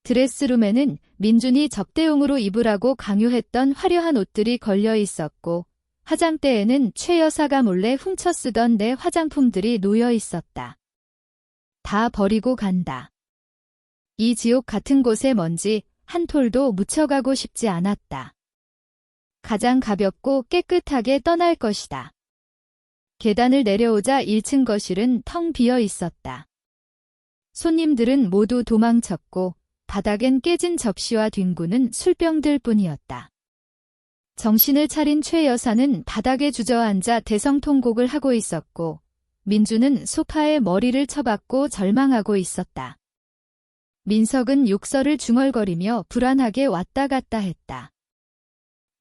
드레스룸에는 민준이 접대용으로 입으라고 강요했던 화려한 옷들이 걸려 있었고 화장대에는 최 여사가 몰래 훔쳐 쓰던 내 화장품들이 놓여 있었다. 다 버리고 간다. 이 지옥 같은 곳에 먼지 한 톨도 묻혀가고 싶지 않았다. 가장 가볍고 깨끗하게 떠날 것이다. 계단을 내려오자 1층 거실은 텅 비어 있었다. 손님들은 모두 도망쳤고 바닥엔 깨진 접시와 뒹구는 술병들 뿐이었다. 정신을 차린 최 여사는 바닥에 주저앉아 대성통곡을 하고 있었고 민주는 소파에 머리를 쳐박고 절망하고 있었다. 민석은 욕설을 중얼거리며 불안하게 왔다 갔다 했다.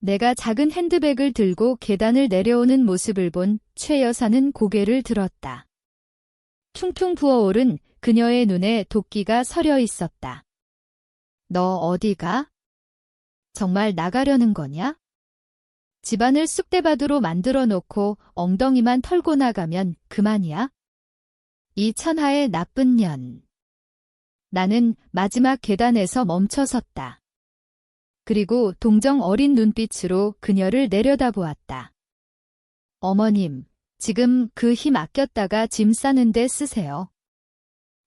내가 작은 핸드백을 들고 계단을 내려오는 모습을 본 최 여사는 고개를 들었다. 퉁퉁 부어오른 그녀의 눈에 도끼가 서려 있었다. 너 어디가? 정말 나가려는 거냐? 집안을 쑥대밭으로 만들어 놓고 엉덩이만 털고 나가면 그만이야? 이 천하의 나쁜 년. 나는 마지막 계단에서 멈춰 섰다. 그리고 동정 어린 눈빛으로 그녀를 내려다보았다. 어머님, 지금 그 힘 아꼈다가 짐 싸는데 쓰세요.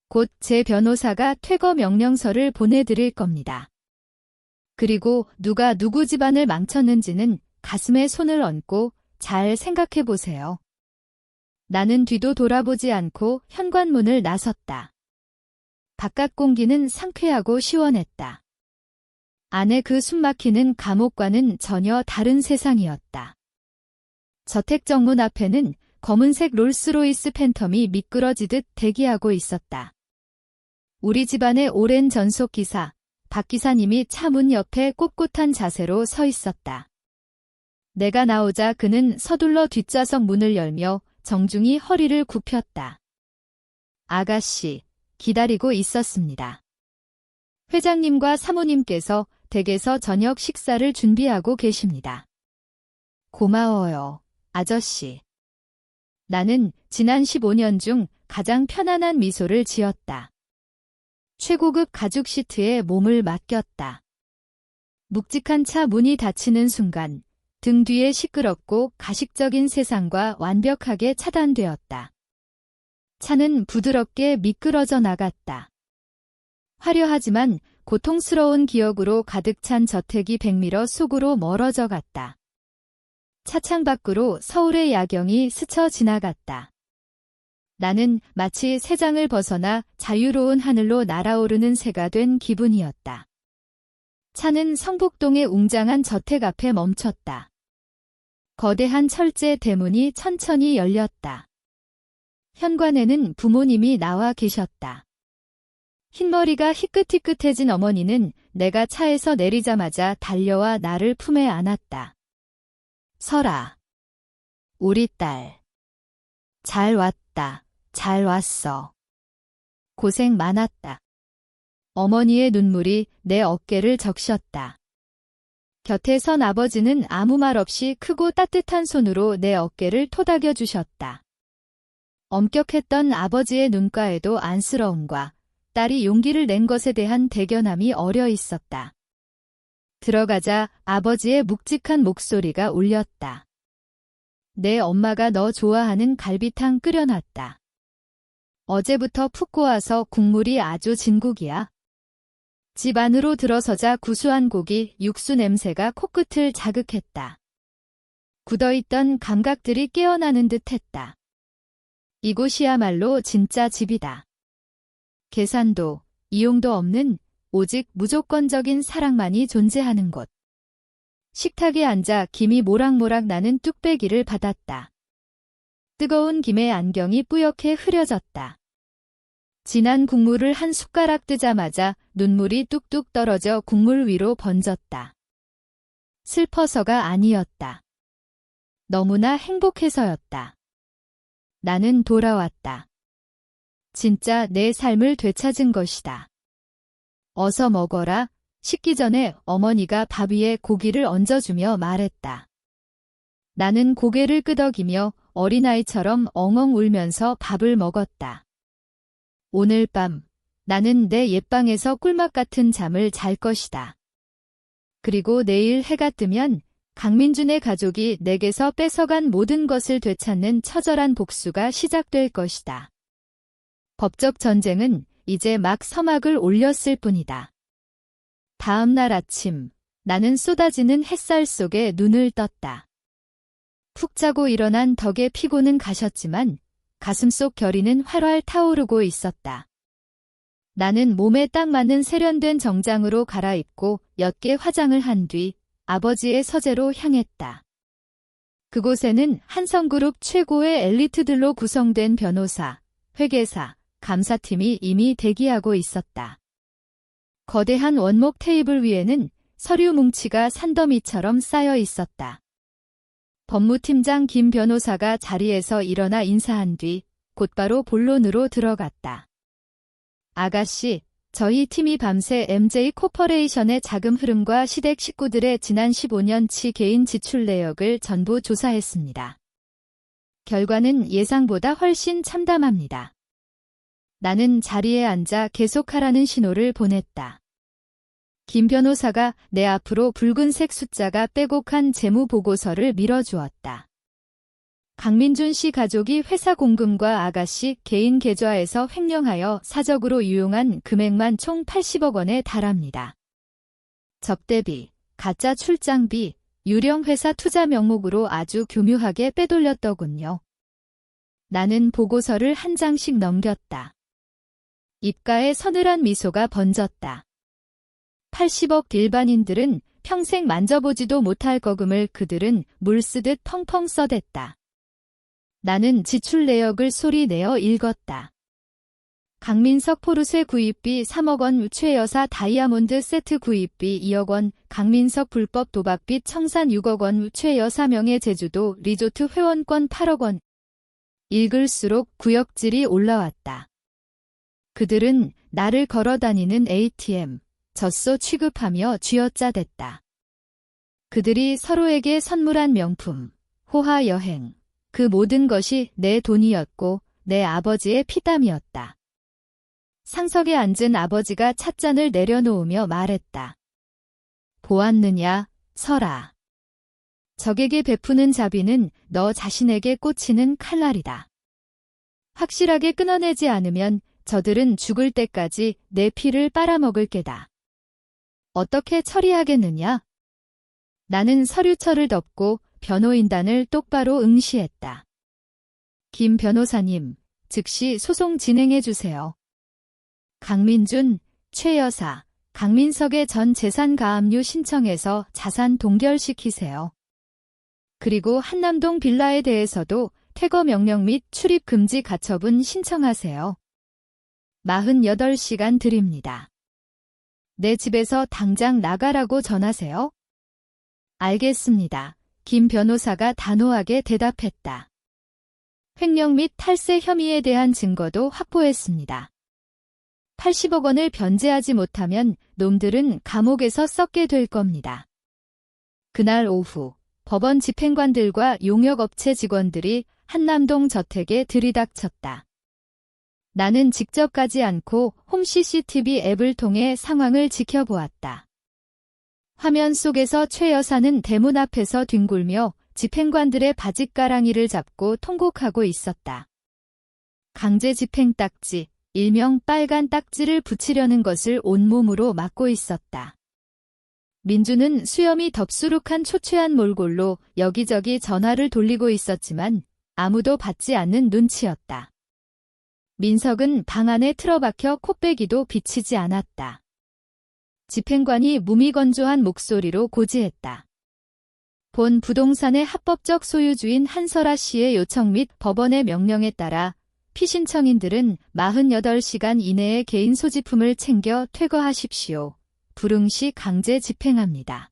곧 제 변호사가 퇴거 명령서를 보내드릴 겁니다. 그리고 누가 누구 집안을 망쳤는지는 가슴에 손을 얹고 잘 생각해 보세요. 나는 뒤도 돌아보지 않고 현관문을 나섰다. 바깥 공기는 상쾌하고 시원했다. 안에 그 숨막히는 감옥과는 전혀 다른 세상이었다. 저택 정문 앞에는 검은색 롤스로이스 팬텀이 미끄러지듯 대기하고 있었다. 우리 집안의 오랜 전속기사, 박 기사님이 차 문 옆에 꼿꼿한 자세로 서 있었다. 내가 나오자 그는 서둘러 뒷좌석 문을 열며 정중히 허리를 굽혔다. 아가씨, 기다리고 있었습니다. 회장님과 사모님께서 댁에서 저녁 식사를 준비하고 계십니다. 고마워요, 아저씨. 나는 지난 15년 중 가장 편안한 미소를 지었다. 최고급 가죽 시트에 몸을 맡겼다. 묵직한 차 문이 닫히는 순간 등 뒤에 시끄럽고 가식적인 세상과 완벽하게 차단되었다. 차는 부드럽게 미끄러져 나갔다. 화려하지만 고통스러운 기억으로 가득 찬 저택이 백미러 속으로 멀어져 갔다. 차창 밖으로 서울의 야경이 스쳐 지나갔다. 나는 마치 새장을 벗어나 자유로운 하늘로 날아오르는 새가 된 기분이었다. 차는 성북동의 웅장한 저택 앞에 멈췄다. 거대한 철제 대문이 천천히 열렸다. 현관에는 부모님이 나와 계셨다. 흰머리가 희끗희끗해진 어머니는 내가 차에서 내리자마자 달려와 나를 품에 안았다. 설아, 우리 딸. 잘 왔다. 잘 왔어. 고생 많았다. 어머니의 눈물이 내 어깨를 적셨다. 곁에 선 아버지는 아무 말 없이 크고 따뜻한 손으로 내 어깨를 토닥여 주셨다. 엄격했던 아버지의 눈가에도 안쓰러움과 딸이 용기를 낸 것에 대한 대견함이 어려 있었다. 들어가자 아버지의 묵직한 목소리가 울렸다. 내 엄마가 너 좋아하는 갈비탕 끓여놨다. 어제부터 푹 고와서 국물이 아주 진국이야. 집 안으로 들어서자 구수한 고기 육수 냄새가 코끝을 자극했다. 굳어있던 감각들이 깨어나는 듯 했다. 이곳이야말로 진짜 집이다. 계산도, 이용도 없는 오직 무조건적인 사랑만이 존재하는 곳. 식탁에 앉아 김이 모락모락 나는 뚝배기를 받았다. 뜨거운 김에 안경이 뿌옇게 흐려졌다. 진한 국물을 한 숟가락 뜨자마자 눈물이 뚝뚝 떨어져 국물 위로 번졌다. 슬퍼서가 아니었다. 너무나 행복해서였다. 나는 돌아왔다. 진짜 내 삶을 되찾은 것이다. 어서 먹어라. 식기 전에 어머니가 밥 위에 고기를 얹어주며 말했다. 나는 고개를 끄덕이며 어린아이처럼 엉엉 울면서 밥을 먹었다. 오늘 밤 나는 내 옛방에서 꿀맛 같은 잠을 잘 것이다. 그리고 내일 해가 뜨면 강민준의 가족이 내게서 뺏어간 모든 것을 되찾는 처절한 복수가 시작될 것이다. 법적 전쟁은 이제 막 서막을 올렸을 뿐이다. 다음 날 아침, 나는 쏟아지는 햇살 속에 눈을 떴다. 푹 자고 일어난 덕에 피고는 가셨지만 가슴속 결의는 활활 타오르고 있었다. 나는 몸에 딱 맞는 세련된 정장으로 갈아입고 옅게 화장을 한 뒤 아버지의 서재로 향했다. 그곳에는 한성그룹 최고의 엘리트들로 구성된 변호사, 회계사, 감사팀이 이미 대기하고 있었다. 거대한 원목 테이블 위에는 서류 뭉치가 산더미처럼 쌓여 있었다. 법무팀장 김 변호사가 자리에서 일어나 인사한 뒤 곧바로 본론으로 들어갔다. 아가씨, 저희 팀이 밤새 MJ 코퍼레이션의 자금 흐름과 시댁 식구들의 지난 15년치 개인 지출 내역을 전부 조사했습니다. 결과는 예상보다 훨씬 참담합니다. 나는 자리에 앉아 계속하라는 신호를 보냈다. 김 변호사가 내 앞으로 붉은색 숫자가 빼곡한 재무보고서를 밀어주었다. 강민준 씨 가족이 회사 공금과 아가씨 개인 계좌에서 횡령하여 사적으로 유용한 금액만 총 80억 원에 달합니다. 접대비, 가짜 출장비, 유령 회사 투자 명목으로 아주 교묘하게 빼돌렸더군요. 나는 보고서를 한 장씩 넘겼다. 입가에 서늘한 미소가 번졌다. 80억 일반인들은 평생 만져보지도 못할 거금을 그들은 물쓰듯 펑펑 써댔다. 나는 지출 내역을 소리내어 읽었다. 강민석 포르쉐 구입비 3억 원, 최여사 다이아몬드 세트 구입비 2억 원, 강민석 불법 도박빚 청산 6억 원, 최여사 명예 제주도 리조트 회원권 8억 원. 읽을수록 구역질이 올라왔다. 그들은 나를 걸어다니는 ATM, 젖소 취급하며 쥐어짜댔다. 그들이 서로에게 선물한 명품, 호화 여행, 그 모든 것이 내 돈이었고 내 아버지의 피땀이었다. 상석에 앉은 아버지가 찻잔을 내려놓으며 말했다. 보았느냐, 설아. 적에게 베푸는 자비는 너 자신에게 꽂히는 칼날이다. 확실하게 끊어내지 않으면 저들은 죽을 때까지 내 피를 빨아먹을 게다. 어떻게 처리하겠느냐? 나는 서류철을 덮고 변호인단을 똑바로 응시했다. 김 변호사님, 즉시 소송 진행해 주세요. 강민준, 최 여사, 강민석의 전 재산 가압류 신청해서 자산 동결시키세요. 그리고 한남동 빌라에 대해서도 퇴거 명령 및 출입 금지 가처분 신청하세요. 48시간 드립니다. 내 집에서 당장 나가라고 전하세요. 알겠습니다. 김 변호사가 단호하게 대답했다. 횡령 및 탈세 혐의에 대한 증거도 확보했습니다. 80억 원을 변제하지 못하면 놈들은 감옥에서 썩게 될 겁니다. 그날 오후 법원 집행관들과 용역업체 직원들이 한남동 저택에 들이닥쳤다. 나는 직접 가지 않고 홈 CCTV 앱을 통해 상황을 지켜보았다. 화면 속에서 최 여사는 대문 앞에서 뒹굴며 집행관들의 바짓가랑이를 잡고 통곡하고 있었다. 강제 집행 딱지, 일명 빨간 딱지를 붙이려는 것을 온몸으로 막고 있었다. 민주는 수염이 덥수룩한 초췌한 몰골로 여기저기 전화를 돌리고 있었지만 아무도 받지 않는 눈치였다. 민석은 방 안에 틀어박혀 콧배기도 비치지 않았다. 집행관이 무미건조한 목소리로 고지했다. 본 부동산의 합법적 소유주인 한설아 씨의 요청 및 법원의 명령에 따라 피신청인들은 48시간 이내에 개인 소지품을 챙겨 퇴거하십시오. 불응시 강제 집행합니다.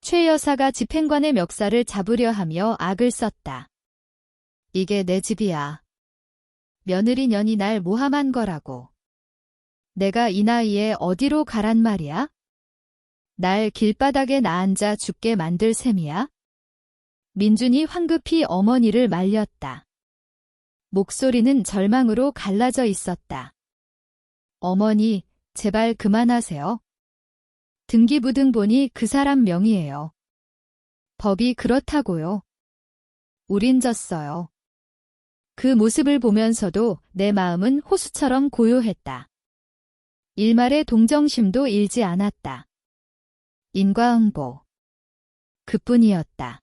최 여사가 집행관의 멱살을 잡으려 하며 악을 썼다. 이게 내 집이야. 며느리 년이 날 모함한 거라고. 내가 이 나이에 어디로 가란 말이야? 날 길바닥에 나앉아 죽게 만들 셈이야? 민준이 황급히 어머니를 말렸다. 목소리는 절망으로 갈라져 있었다. 어머니, 제발 그만하세요. 등기부등본이 그 사람 명의예요. 법이 그렇다고요. 우린 졌어요. 그 모습을 보면서도 내 마음은 호수처럼 고요했다. 일말의 동정심도 일지 않았다. 인과응보. 그뿐이었다.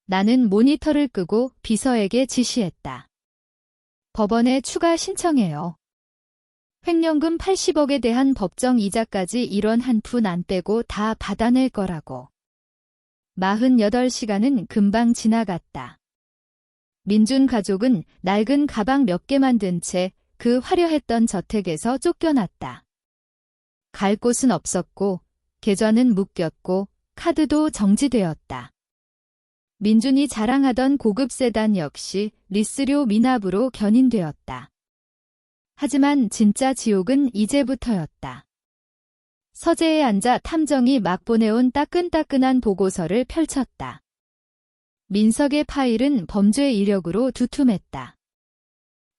나는 모니터를 끄고 비서에게 지시했다. 법원에 추가 신청해요. 횡령금 80억에 대한 법정 이자까지 1원 한 푼 안 빼고 다 받아낼 거라고. 48시간은 금방 지나갔다. 민준 가족은 낡은 가방 몇 개만 든 채 그 화려했던 저택에서 쫓겨났다. 갈 곳은 없었고 계좌는 묶였고 카드도 정지되었다. 민준이 자랑하던 고급 세단 역시 리스료 미납으로 견인되었다. 하지만 진짜 지옥은 이제부터였다. 서재에 앉아 탐정이 막 보내온 따끈따끈한 보고서를 펼쳤다. 민석의 파일은 범죄 이력으로 두툼했다.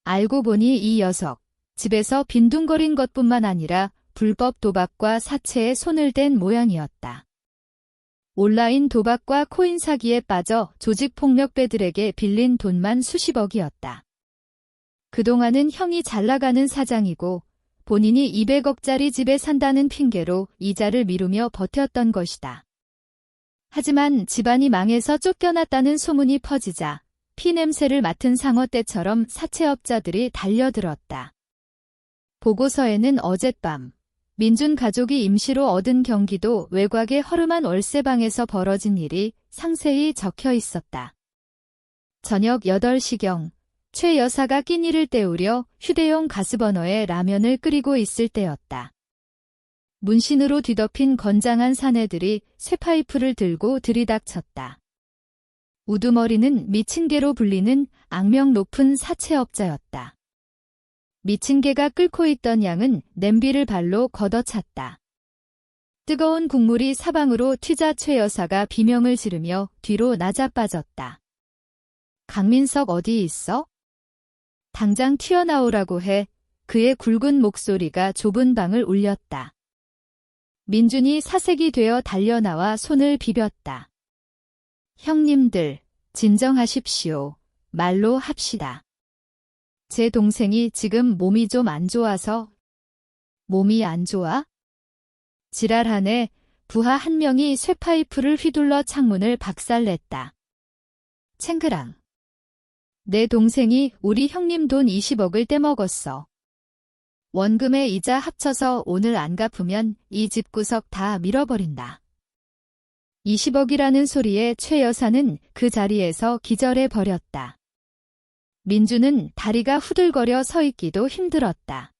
알고 보니 이 녀석, 집에서 빈둥거린 것뿐만 아니라 불법 도박과 사채에 손을 댄 모양이었다. 온라인 도박과 코인 사기에 빠져 조직폭력배들에게 빌린 돈만 수십억이었다. 그동안은 형이 잘나가는 사장이고 본인이 200억짜리 집에 산다는 핑계로 이자를 미루며 버텼던 것이다. 하지만 집안이 망해서 쫓겨났다는 소문이 퍼지자 피냄새를 맡은 상어떼처럼 사채업자들이 달려들었다. 보고서에는 어젯밤 민준 가족이 임시로 얻은 경기도 외곽의 허름한 월세방에서 벌어진 일이 상세히 적혀 있었다. 저녁 8시경 최 여사가 끼니를 때우려 휴대용 가스버너에 라면을 끓이고 있을 때였다. 문신으로 뒤덮인 건장한 사내들이 쇠파이프를 들고 들이닥쳤다. 우두머리는 미친 개로 불리는 악명 높은 사채업자였다. 미친 개가 끓고 있던 양은 냄비를 발로 걷어찼다. 뜨거운 국물이 사방으로 튀자 최 여사가 비명을 지르며 뒤로 나자빠졌다. 강민석 어디 있어? 당장 튀어나오라고 해. 그의 굵은 목소리가 좁은 방을 울렸다. 민준이 사색이 되어 달려나와 손을 비볐다. 형님들, 진정하십시오. 말로 합시다. 제 동생이 지금 몸이 좀 안 좋아서. 몸이 안 좋아? 지랄하네. 부하 한 명이 쇠파이프를 휘둘러 창문을 박살냈다. 챙그랑. 내 동생이 우리 형님 돈 20억을 떼먹었어. 원금에 이자 합쳐서 오늘 안 갚으면 이 집구석 다 밀어버린다. 20억이라는 소리에 최 여사는 그 자리에서 기절해 버렸다. 민주는 다리가 후들거려 서 있기도 힘들었다.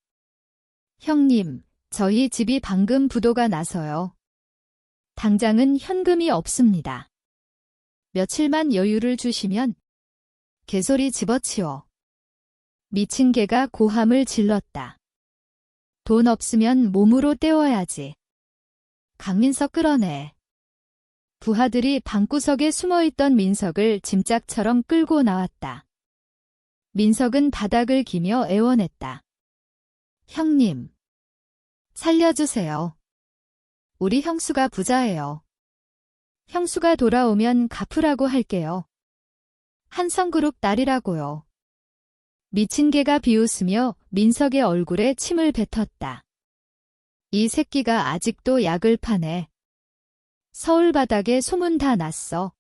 형님, 저희 집이 방금 부도가 나서요. 당장은 현금이 없습니다. 며칠만 여유를 주시면. 개소리 집어치워. 미친 개가 고함을 질렀다. 돈 없으면 몸으로 때워야지. 강민석 끌어내. 부하들이 방구석에 숨어있던 민석을 짐짝처럼 끌고 나왔다. 민석은 바닥을 기며 애원했다. 형님. 살려주세요. 우리 형수가 부자예요. 형수가 돌아오면 갚으라고 할게요. 한성그룹 딸이라고요. 미친 개가 비웃으며 민석의 얼굴에 침을 뱉었다. 이 새끼가 아직도 약을 파네. 서울 바닥에 소문 다 났어.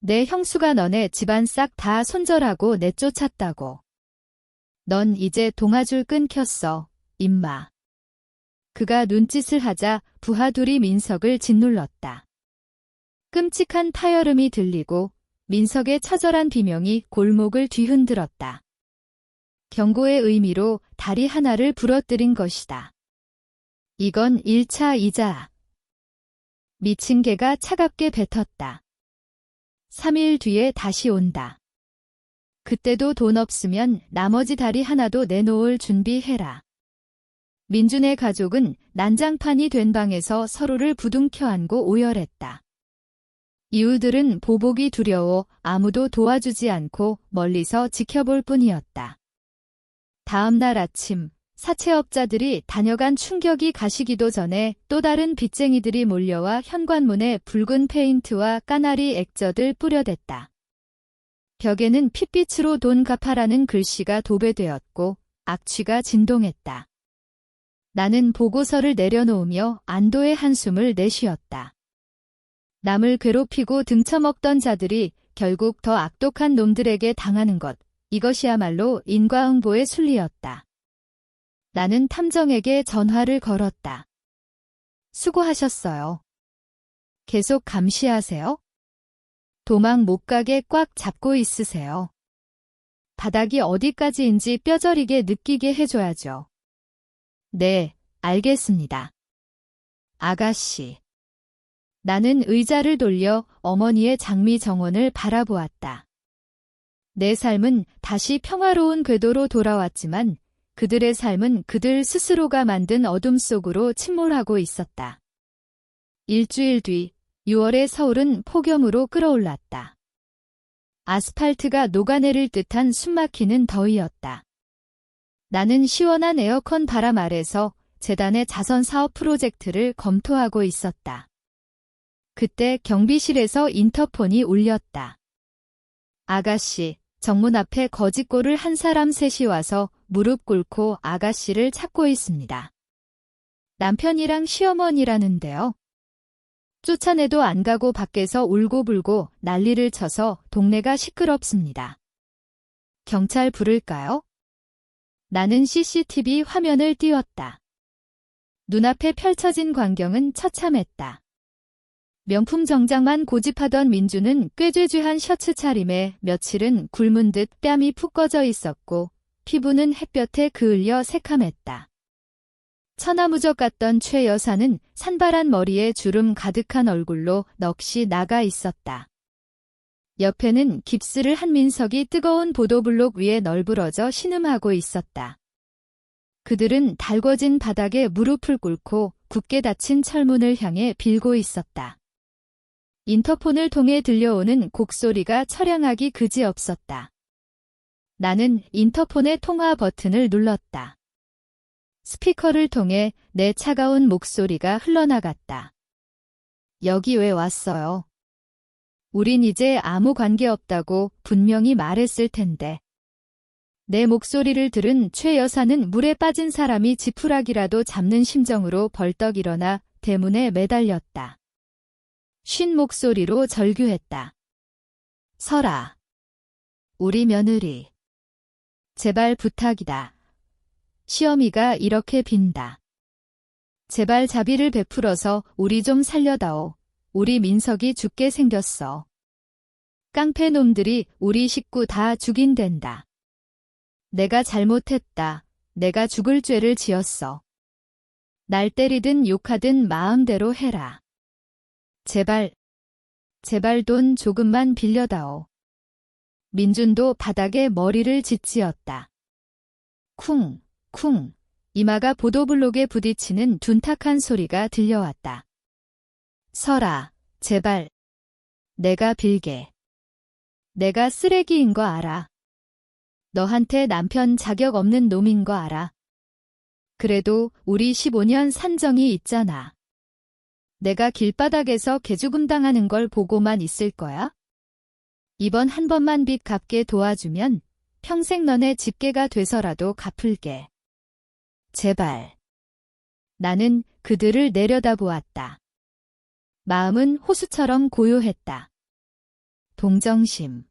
내 형수가 너네 집안 싹 다 손절하고 내쫓았다고. 넌 이제 동아줄 끊겼어, 임마. 그가 눈짓을 하자 부하들이 민석을 짓눌렀다. 끔찍한 파열음이 들리고 민석의 처절한 비명이 골목을 뒤흔들었다. 경고의 의미로 다리 하나를 부러뜨린 것이다. 이건 1차 이자. 미친 개가 차갑게 뱉었다. 3일 뒤에 다시 온다. 그때도 돈 없으면 나머지 다리 하나도 내놓을 준비해라. 민준의 가족은 난장판이 된 방에서 서로를 부둥켜 안고 오열했다. 이웃들은 보복이 두려워 아무도 도와주지 않고 멀리서 지켜볼 뿐이었다. 다음 날 아침, 사채업자들이 다녀간 충격이 가시기도 전에 또 다른 빚쟁이들이 몰려와 현관문에 붉은 페인트와 까나리 액젓을 뿌려댔다. 벽에는 핏빛으로 돈 갚아라는 글씨가 도배되었고 악취가 진동했다. 나는 보고서를 내려놓으며 안도의 한숨을 내쉬었다. 남을 괴롭히고 등쳐먹던 자들이 결국 더 악독한 놈들에게 당하는 것, 이것이야말로 인과응보의 순리였다. 나는 탐정에게 전화를 걸었다. 수고하셨어요. 계속 감시하세요. 도망 못 가게 꽉 잡고 있으세요. 바닥이 어디까지인지 뼈저리게 느끼게 해줘야죠. 네, 알겠습니다. 아가씨. 나는 의자를 돌려 어머니의 장미 정원을 바라보았다. 내 삶은 다시 평화로운 궤도로 돌아왔지만 그들의 삶은 그들 스스로가 만든 어둠 속으로 침몰하고 있었다. 일주일 뒤 6월의 서울은 폭염으로 끓어올랐다. 아스팔트가 녹아내릴 듯한 숨막히는 더위였다. 나는 시원한 에어컨 바람 아래서 재단의 자선 사업 프로젝트를 검토하고 있었다. 그때 경비실에서 인터폰이 울렸다. 아가씨, 정문 앞에 거짓골을 한 사람 셋이 와서 무릎 꿇고 아가씨를 찾고 있습니다. 남편이랑 시어머니라는데요. 쫓아내도 안 가고 밖에서 울고불고 난리를 쳐서 동네가 시끄럽습니다. 경찰 부를까요? 나는 CCTV 화면을 띄웠다. 눈앞에 펼쳐진 광경은 처참했다. 명품 정장만 고집하던 민주는 꾀죄죄한 셔츠 차림에 며칠은 굶은 듯 뺨이 푹 꺼져 있었고 피부는 햇볕에 그을려 새카맸다. 천하무적 같던 최 여사는 산발한 머리에 주름 가득한 얼굴로 넋이 나가 있었다. 옆에는 깁스를 한 민석이 뜨거운 보도블록 위에 널브러져 신음하고 있었다. 그들은 달궈진 바닥에 무릎을 꿇고 굳게 닫힌 철문을 향해 빌고 있었다. 인터폰을 통해 들려오는 곡소리가 처량하기 그지없었다. 나는 인터폰의 통화 버튼을 눌렀다. 스피커를 통해 내 차가운 목소리가 흘러나갔다. 여기 왜 왔어요? 우린 이제 아무 관계 없다고 분명히 말했을 텐데. 내 목소리를 들은 최 여사는 물에 빠진 사람이 지푸라기라도 잡는 심정으로 벌떡 일어나 대문에 매달렸다. 쉰 목소리로 절규했다. 설아. 우리 며느리. 제발 부탁이다. 시어미가 이렇게 빈다. 제발 자비를 베풀어서 우리 좀 살려다오. 우리 민석이 죽게 생겼어. 깡패놈들이 우리 식구 다 죽인댄다. 내가 잘못했다. 내가 죽을 죄를 지었어. 날 때리든 욕하든 마음대로 해라. 제발, 제발 돈 조금만 빌려다오. 민준도 바닥에 머리를 짓지었다. 쿵, 쿵, 이마가 보도블록에 부딪히는 둔탁한 소리가 들려왔다. 설아, 제발. 내가 빌게. 내가 쓰레기인 거 알아. 너한테 남편 자격 없는 놈인 거 알아. 그래도 우리 15년 산정이 있잖아. 내가 길바닥에서 개죽음 당하는 걸 보고만 있을 거야? 이번 한 번만 빚 갚게 도와주면 평생 너네 집게가 돼서라도 갚을게. 제발. 나는 그들을 내려다보았다. 마음은 호수처럼 고요했다. 동정심.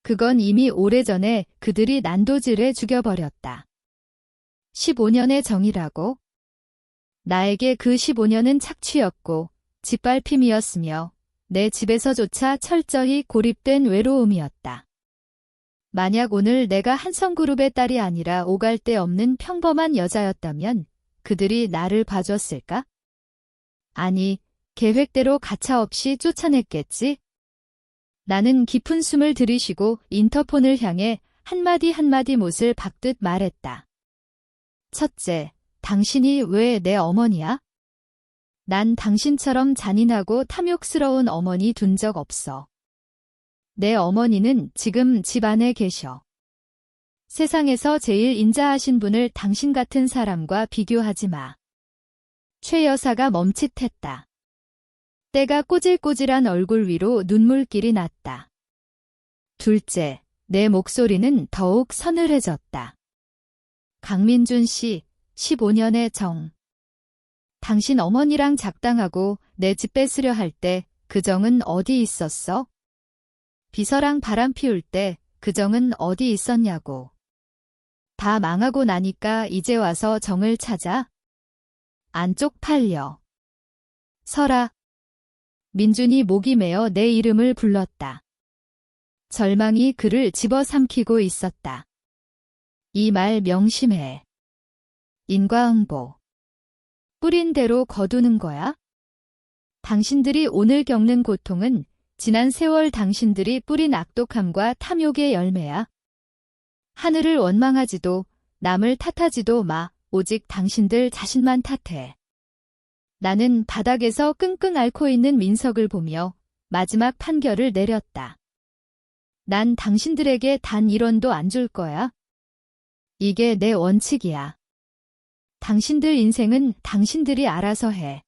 그건 이미 오래전에 그들이 난도질해 죽여버렸다. 15년의 정이라고? 나에게 그 15년은 착취였고 짓밟힘이었으며 내 집에서조차 철저히 고립된 외로움이었다. 만약 오늘 내가 한성그룹의 딸이 아니라 오갈 데 없는 평범한 여자였다면 그들이 나를 봐줬을까? 아니, 계획대로 가차없이 쫓아냈겠지? 나는 깊은 숨을 들이쉬고 인터폰을 향해 한마디 한마디 못을 박듯 말했다. 첫째, 당신이 왜 내 어머니야? 난 당신처럼 잔인하고 탐욕스러운 어머니 둔 적 없어. 내 어머니는 지금 집 안에 계셔. 세상에서 제일 인자하신 분을 당신 같은 사람과 비교하지 마. 최 여사가 멈칫했다. 때가 꼬질꼬질한 얼굴 위로 눈물길이 났다. 둘째, 내 목소리는 더욱 서늘해졌다. 강민준 씨, 15년의 정. 당신 어머니랑 작당하고 내 집 뺏으려 할 때 그 정은 어디 있었어? 비서랑 바람 피울 때 그 정은 어디 있었냐고. 다 망하고 나니까 이제 와서 정을 찾아? 안 쪽팔려. 설아. 민준이 목이 메어 내 이름을 불렀다. 절망이 그를 집어삼키고 있었다. 이 말 명심해. 인과응보. 뿌린 대로 거두는 거야? 당신들이 오늘 겪는 고통은 지난 세월 당신들이 뿌린 악독함과 탐욕의 열매야. 하늘을 원망하지도 남을 탓하지도 마. 오직 당신들 자신만 탓해. 나는 바닥에서 끙끙 앓고 있는 민석을 보며 마지막 판결을 내렸다. 난 당신들에게 단 1원도 안 줄 거야. 이게 내 원칙이야. 당신들 인생은 당신들이 알아서 해.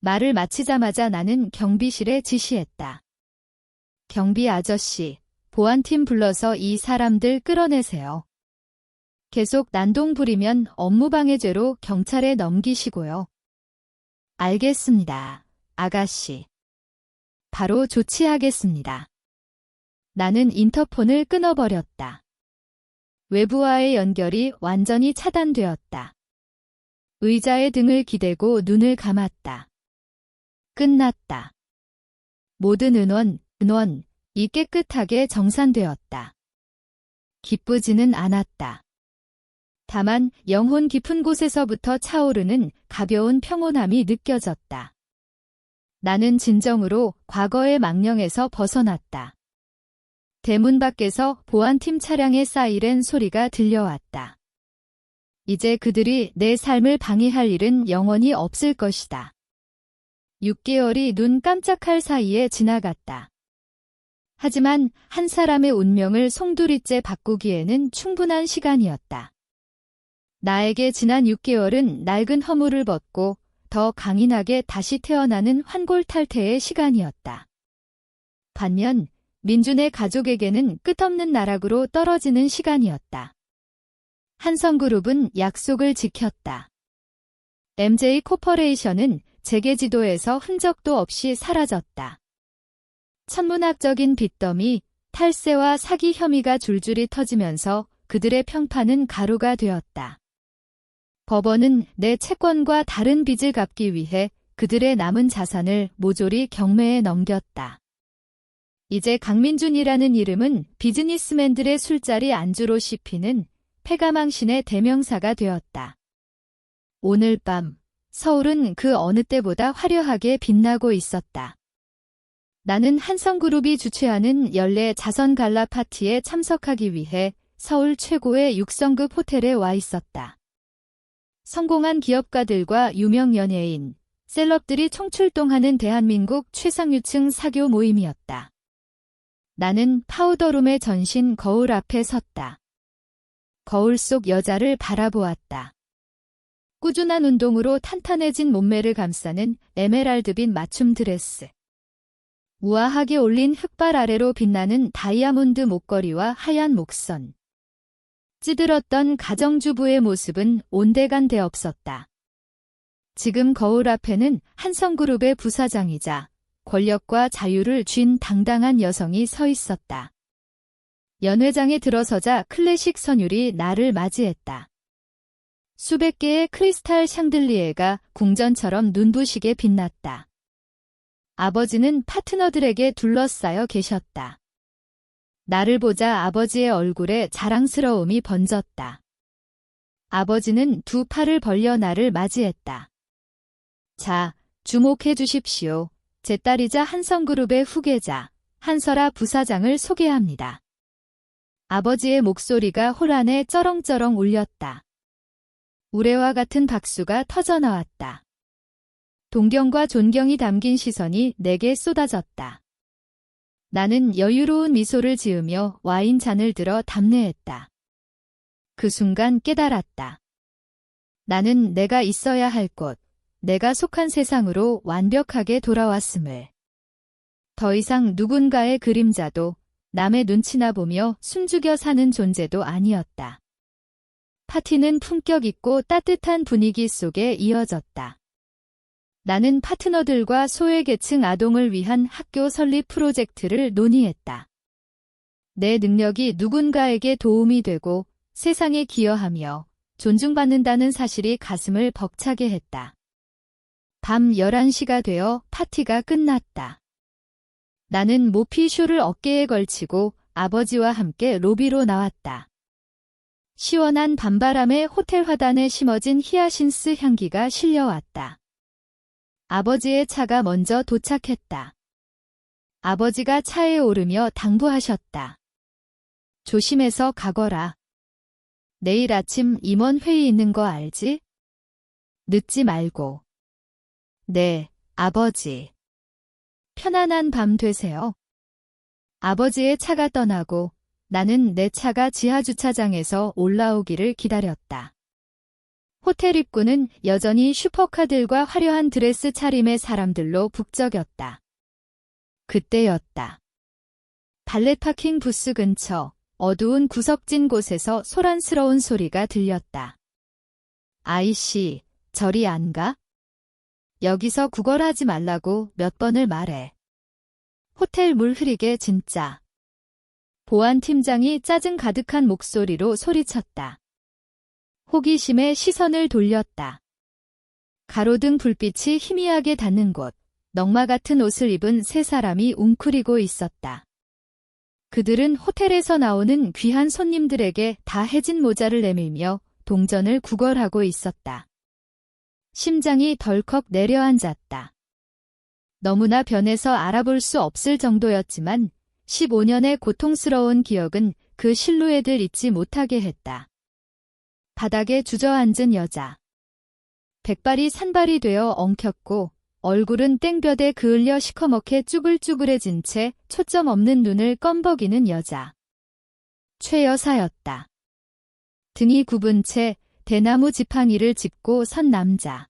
말을 마치자마자 나는 경비실에 지시했다. 경비 아저씨, 보안팀 불러서 이 사람들 끌어내세요. 계속 난동 부리면 업무방해죄로 경찰에 넘기시고요. 알겠습니다, 아가씨. 바로 조치하겠습니다. 나는 인터폰을 끊어버렸다. 외부와의 연결이 완전히 차단되었다. 의자에 등을 기대고 눈을 감았다. 끝났다. 모든 은원이 깨끗하게 정산되었다. 기쁘지는 않았다. 다만 영혼 깊은 곳에서부터 차오르는 가벼운 평온함이 느껴졌다. 나는 진정으로 과거의 망령에서 벗어났다. 대문 밖에서 보안팀 차량의 사이렌 소리가 들려왔다. 이제 그들이 내 삶을 방해할 일은 영원히 없을 것이다. 6개월이 눈 깜짝할 사이에 지나갔다. 하지만 한 사람의 운명을 송두리째 바꾸기에는 충분한 시간이었다. 나에게 지난 6개월은 낡은 허물을 벗고 더 강인하게 다시 태어나는 환골탈태의 시간이었다. 반면 민준의 가족에게는 끝없는 나락으로 떨어지는 시간이었다. 한성그룹은 약속을 지켰다. MJ 코퍼레이션은 재계 지도에서 흔적도 없이 사라졌다. 천문학적인 빚더미, 탈세와 사기 혐의가 줄줄이 터지면서 그들의 평판은 가루가 되었다. 법원은 내 채권과 다른 빚을 갚기 위해 그들의 남은 자산을 모조리 경매에 넘겼다. 이제 강민준이라는 이름은 비즈니스맨들의 술자리 안주로 씹히는 패가망신의 대명사가 되었다. 오늘 밤 서울은 그 어느 때보다 화려하게 빛나고 있었다. 나는 한성그룹이 주최하는 연례 자선 갈라 파티에 참석하기 위해 서울 최고의 6성급 호텔에 와 있었다. 성공한 기업가들과 유명 연예인, 셀럽들이 총출동하는 대한민국 최상류층 사교 모임이었다. 나는 파우더룸의 전신 거울 앞에 섰다. 거울 속 여자를 바라보았다. 꾸준한 운동으로 탄탄해진 몸매를 감싸는 에메랄드빛 맞춤 드레스. 우아하게 올린 흑발 아래로 빛나는 다이아몬드 목걸이와 하얀 목선. 찌들었던 가정주부의 모습은 온데간데 없었다. 지금 거울 앞에는 한성그룹의 부사장이자 권력과 자유를 쥔 당당한 여성이 서 있었다. 연회장에 들어서자 클래식 선율이 나를 맞이했다. 수백 개의 크리스탈 샹들리에가 궁전처럼 눈부시게 빛났다. 아버지는 파트너들에게 둘러싸여 계셨다. 나를 보자 아버지의 얼굴에 자랑스러움이 번졌다. 아버지는 두 팔을 벌려 나를 맞이했다. 자, 주목해 주십시오. 제 딸이자 한성그룹의 후계자, 한설아 부사장을 소개합니다. 아버지의 목소리가 홀 안에 쩌렁쩌렁 울렸다. 우레와 같은 박수가 터져나왔다. 동경과 존경이 담긴 시선이 내게 쏟아졌다. 나는 여유로운 미소를 지으며 와인 잔을 들어 답례했다. 그 순간 깨달았다. 나는 내가 있어야 할 곳, 내가 속한 세상으로 완벽하게 돌아왔음을. 더 이상 누군가의 그림자도 남의 눈치나 보며 숨죽여 사는 존재도 아니었다. 파티는 품격 있고 따뜻한 분위기 속에 이어졌다. 나는 파트너들과 소외계층 아동을 위한 학교 설립 프로젝트를 논의했다. 내 능력이 누군가에게 도움이 되고 세상에 기여하며 존중받는다는 사실이 가슴을 벅차게 했다. 밤 11시가 되어 파티가 끝났다. 나는 모피쇼를 어깨에 걸치고 아버지와 함께 로비로 나왔다. 시원한 밤바람에 호텔 화단에 심어진 히아신스 향기가 실려왔다. 아버지의 차가 먼저 도착했다. 아버지가 차에 오르며 당부하셨다. 조심해서 가거라. 내일 아침 임원 회의 있는 거 알지? 늦지 말고. 네, 아버지. 편안한 밤 되세요. 아버지의 차가 떠나고 나는 내 차가 지하주차장에서 올라오기를 기다렸다. 호텔 입구는 여전히 슈퍼카들과 화려한 드레스 차림의 사람들로 북적였다. 그때였다. 발렛 파킹 부스 근처 어두운 구석진 곳에서 소란스러운 소리가 들렸다. 아이씨, 저리 안 가? 여기서 구걸하지 말라고 몇 번을 말해. 호텔 물 흐리게 진짜. 보안팀장이 짜증 가득한 목소리로 소리쳤다. 호기심에 시선을 돌렸다. 가로등 불빛이 희미하게 닿는 곳, 넝마 같은 옷을 입은 세 사람이 웅크리고 있었다. 그들은 호텔에서 나오는 귀한 손님들에게 다 해진 모자를 내밀며 동전을 구걸하고 있었다. 심장이 덜컥 내려앉았다. 너무나 변해서 알아볼 수 없을 정도였지만 15년의 고통스러운 기억은 그 실루엣을 잊지 못하게 했다. 바닥에 주저앉은 여자. 백발이 산발이 되어 엉켰고 얼굴은 땡볕에 그을려 시커멓게 쭈글쭈글해진 채 초점 없는 눈을 껌벅이는 여자. 최 여사였다. 등이 굽은 채 대나무 지팡이를 짚고 선 남자.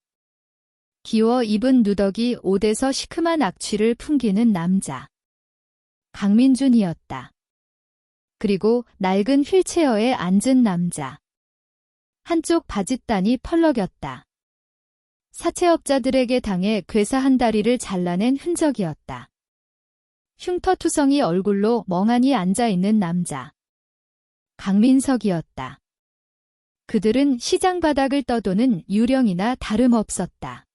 기워 입은 누더기 옷에서 시큼한 악취를 풍기는 남자. 강민준이었다. 그리고 낡은 휠체어에 앉은 남자. 한쪽 바짓단이 펄럭였다. 사채업자들에게 당해 괴사 한 다리를 잘라낸 흔적이었다. 흉터투성이 얼굴로 멍하니 앉아있는 남자. 강민석이었다. 그들은 시장 바닥을 떠도는 유령이나 다름없었다.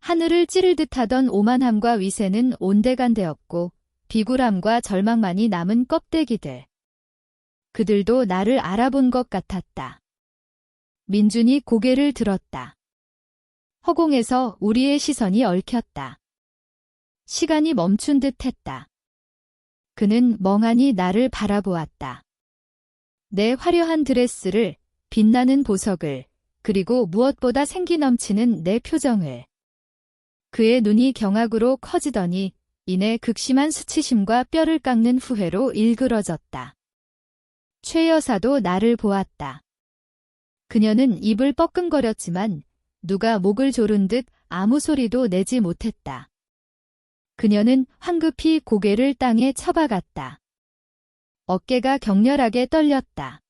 하늘을 찌를 듯하던 오만함과 위세는 온데간데 없고 비굴함과 절망만이 남은 껍데기들. 그들도 나를 알아본 것 같았다. 민준이 고개를 들었다. 허공에서 우리의 시선이 얽혔다. 시간이 멈춘 듯 했다. 그는 멍하니 나를 바라보았다. 내 화려한 드레스를, 빛나는 보석을, 그리고 무엇보다 생기 넘치는 내 표정을. 그의 눈이 경악으로 커지더니 이내 극심한 수치심과 뼈를 깎는 후회로 일그러졌다. 최 여사도 나를 보았다. 그녀는 입을 뻐끔거렸지만 누가 목을 조른 듯 아무 소리도 내지 못했다. 그녀는 황급히 고개를 땅에 쳐박았다. 어깨가 격렬하게 떨렸다.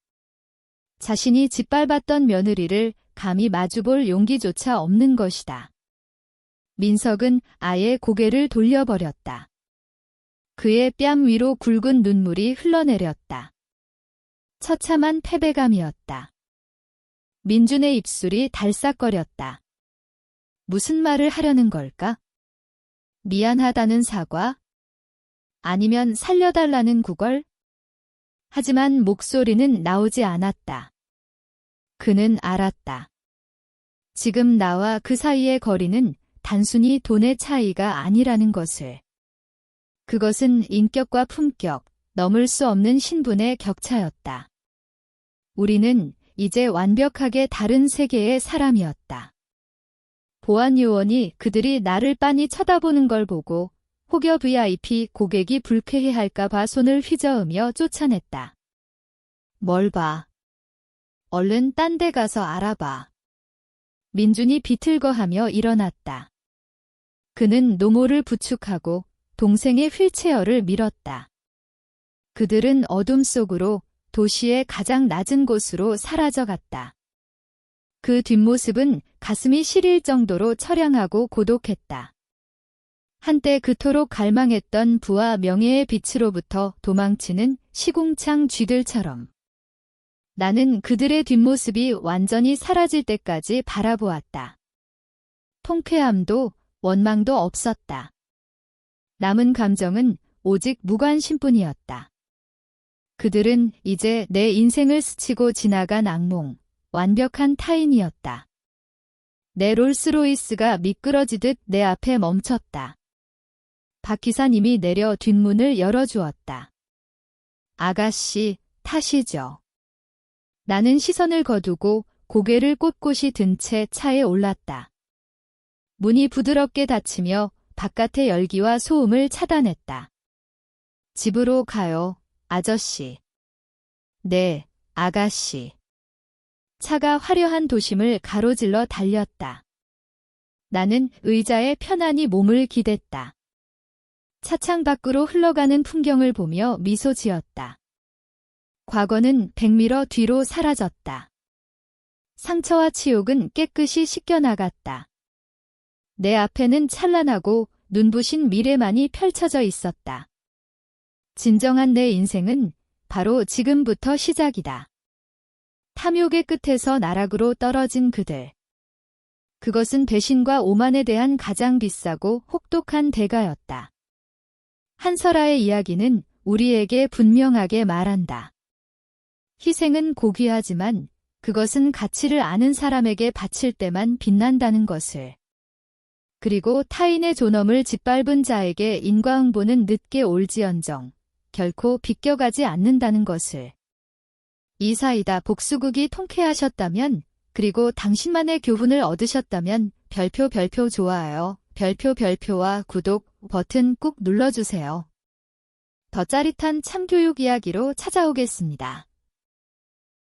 자신이 짓밟았던 며느리를 감히 마주볼 용기조차 없는 것이다. 민석은 아예 고개를 돌려버렸다. 그의 뺨 위로 굵은 눈물이 흘러내렸다. 처참한 패배감이었다. 민준의 입술이 달싹거렸다. 무슨 말을 하려는 걸까? 미안하다는 사과? 아니면 살려달라는 구걸? 하지만 목소리는 나오지 않았다. 그는 알았다. 지금 나와 그 사이의 거리는 단순히 돈의 차이가 아니라는 것을. 그것은 인격과 품격, 넘을 수 없는 신분의 격차였다. 우리는 이제 완벽하게 다른 세계의 사람이었다. 보안 요원이 그들이 나를 빤히 쳐다보는 걸 보고 혹여 VIP 고객이 불쾌해할까봐 손을 휘저으며 쫓아냈다. 뭘 봐. 얼른 딴 데 가서 알아봐. 민준이 비틀거하며 일어났다. 그는 노모를 부축하고 동생의 휠체어를 밀었다. 그들은 어둠 속으로 도시의 가장 낮은 곳으로 사라져갔다. 그 뒷모습은 가슴이 시릴 정도로 처량하고 고독했다. 한때 그토록 갈망했던 부와 명예의 빛으로부터 도망치는 시궁창 쥐들처럼. 나는 그들의 뒷모습이 완전히 사라질 때까지 바라보았다. 통쾌함도 원망도 없었다. 남은 감정은 오직 무관심뿐이었다. 그들은 이제 내 인생을 스치고 지나간 악몽, 완벽한 타인이었다. 내 롤스로이스가 미끄러지듯 내 앞에 멈췄다. 박 기사님이 내려 뒷문을 열어주었다. 아가씨, 타시죠. 나는 시선을 거두고 고개를 꼿꼿이 든 채 차에 올랐다. 문이 부드럽게 닫히며 바깥의 열기와 소음을 차단했다. 집으로 가요, 아저씨. 네, 아가씨. 차가 화려한 도심을 가로질러 달렸다. 나는 의자에 편안히 몸을 기댔다. 차창 밖으로 흘러가는 풍경을 보며 미소 지었다. 과거는 백미러 뒤로 사라졌다. 상처와 치욕은 깨끗이 씻겨나갔다. 내 앞에는 찬란하고 눈부신 미래만이 펼쳐져 있었다. 진정한 내 인생은 바로 지금부터 시작이다. 탐욕의 끝에서 나락으로 떨어진 그들. 그것은 배신과 오만에 대한 가장 비싸고 혹독한 대가였다. 한설아의 이야기는 우리에게 분명하게 말한다. 희생은 고귀하지만 그것은 가치를 아는 사람에게 바칠 때만 빛난다는 것을. 그리고 타인의 존엄을 짓밟은 자에게 인과응보는 늦게 올지언정 결코 비껴가지 않는다는 것을. 이 사이다 복수극이 통쾌하셨다면, 그리고 당신만의 교훈을 얻으셨다면 별표 좋아요, 별표와 구독 버튼 꾹 눌러주세요. 더 짜릿한 참교육 이야기로 찾아오겠습니다.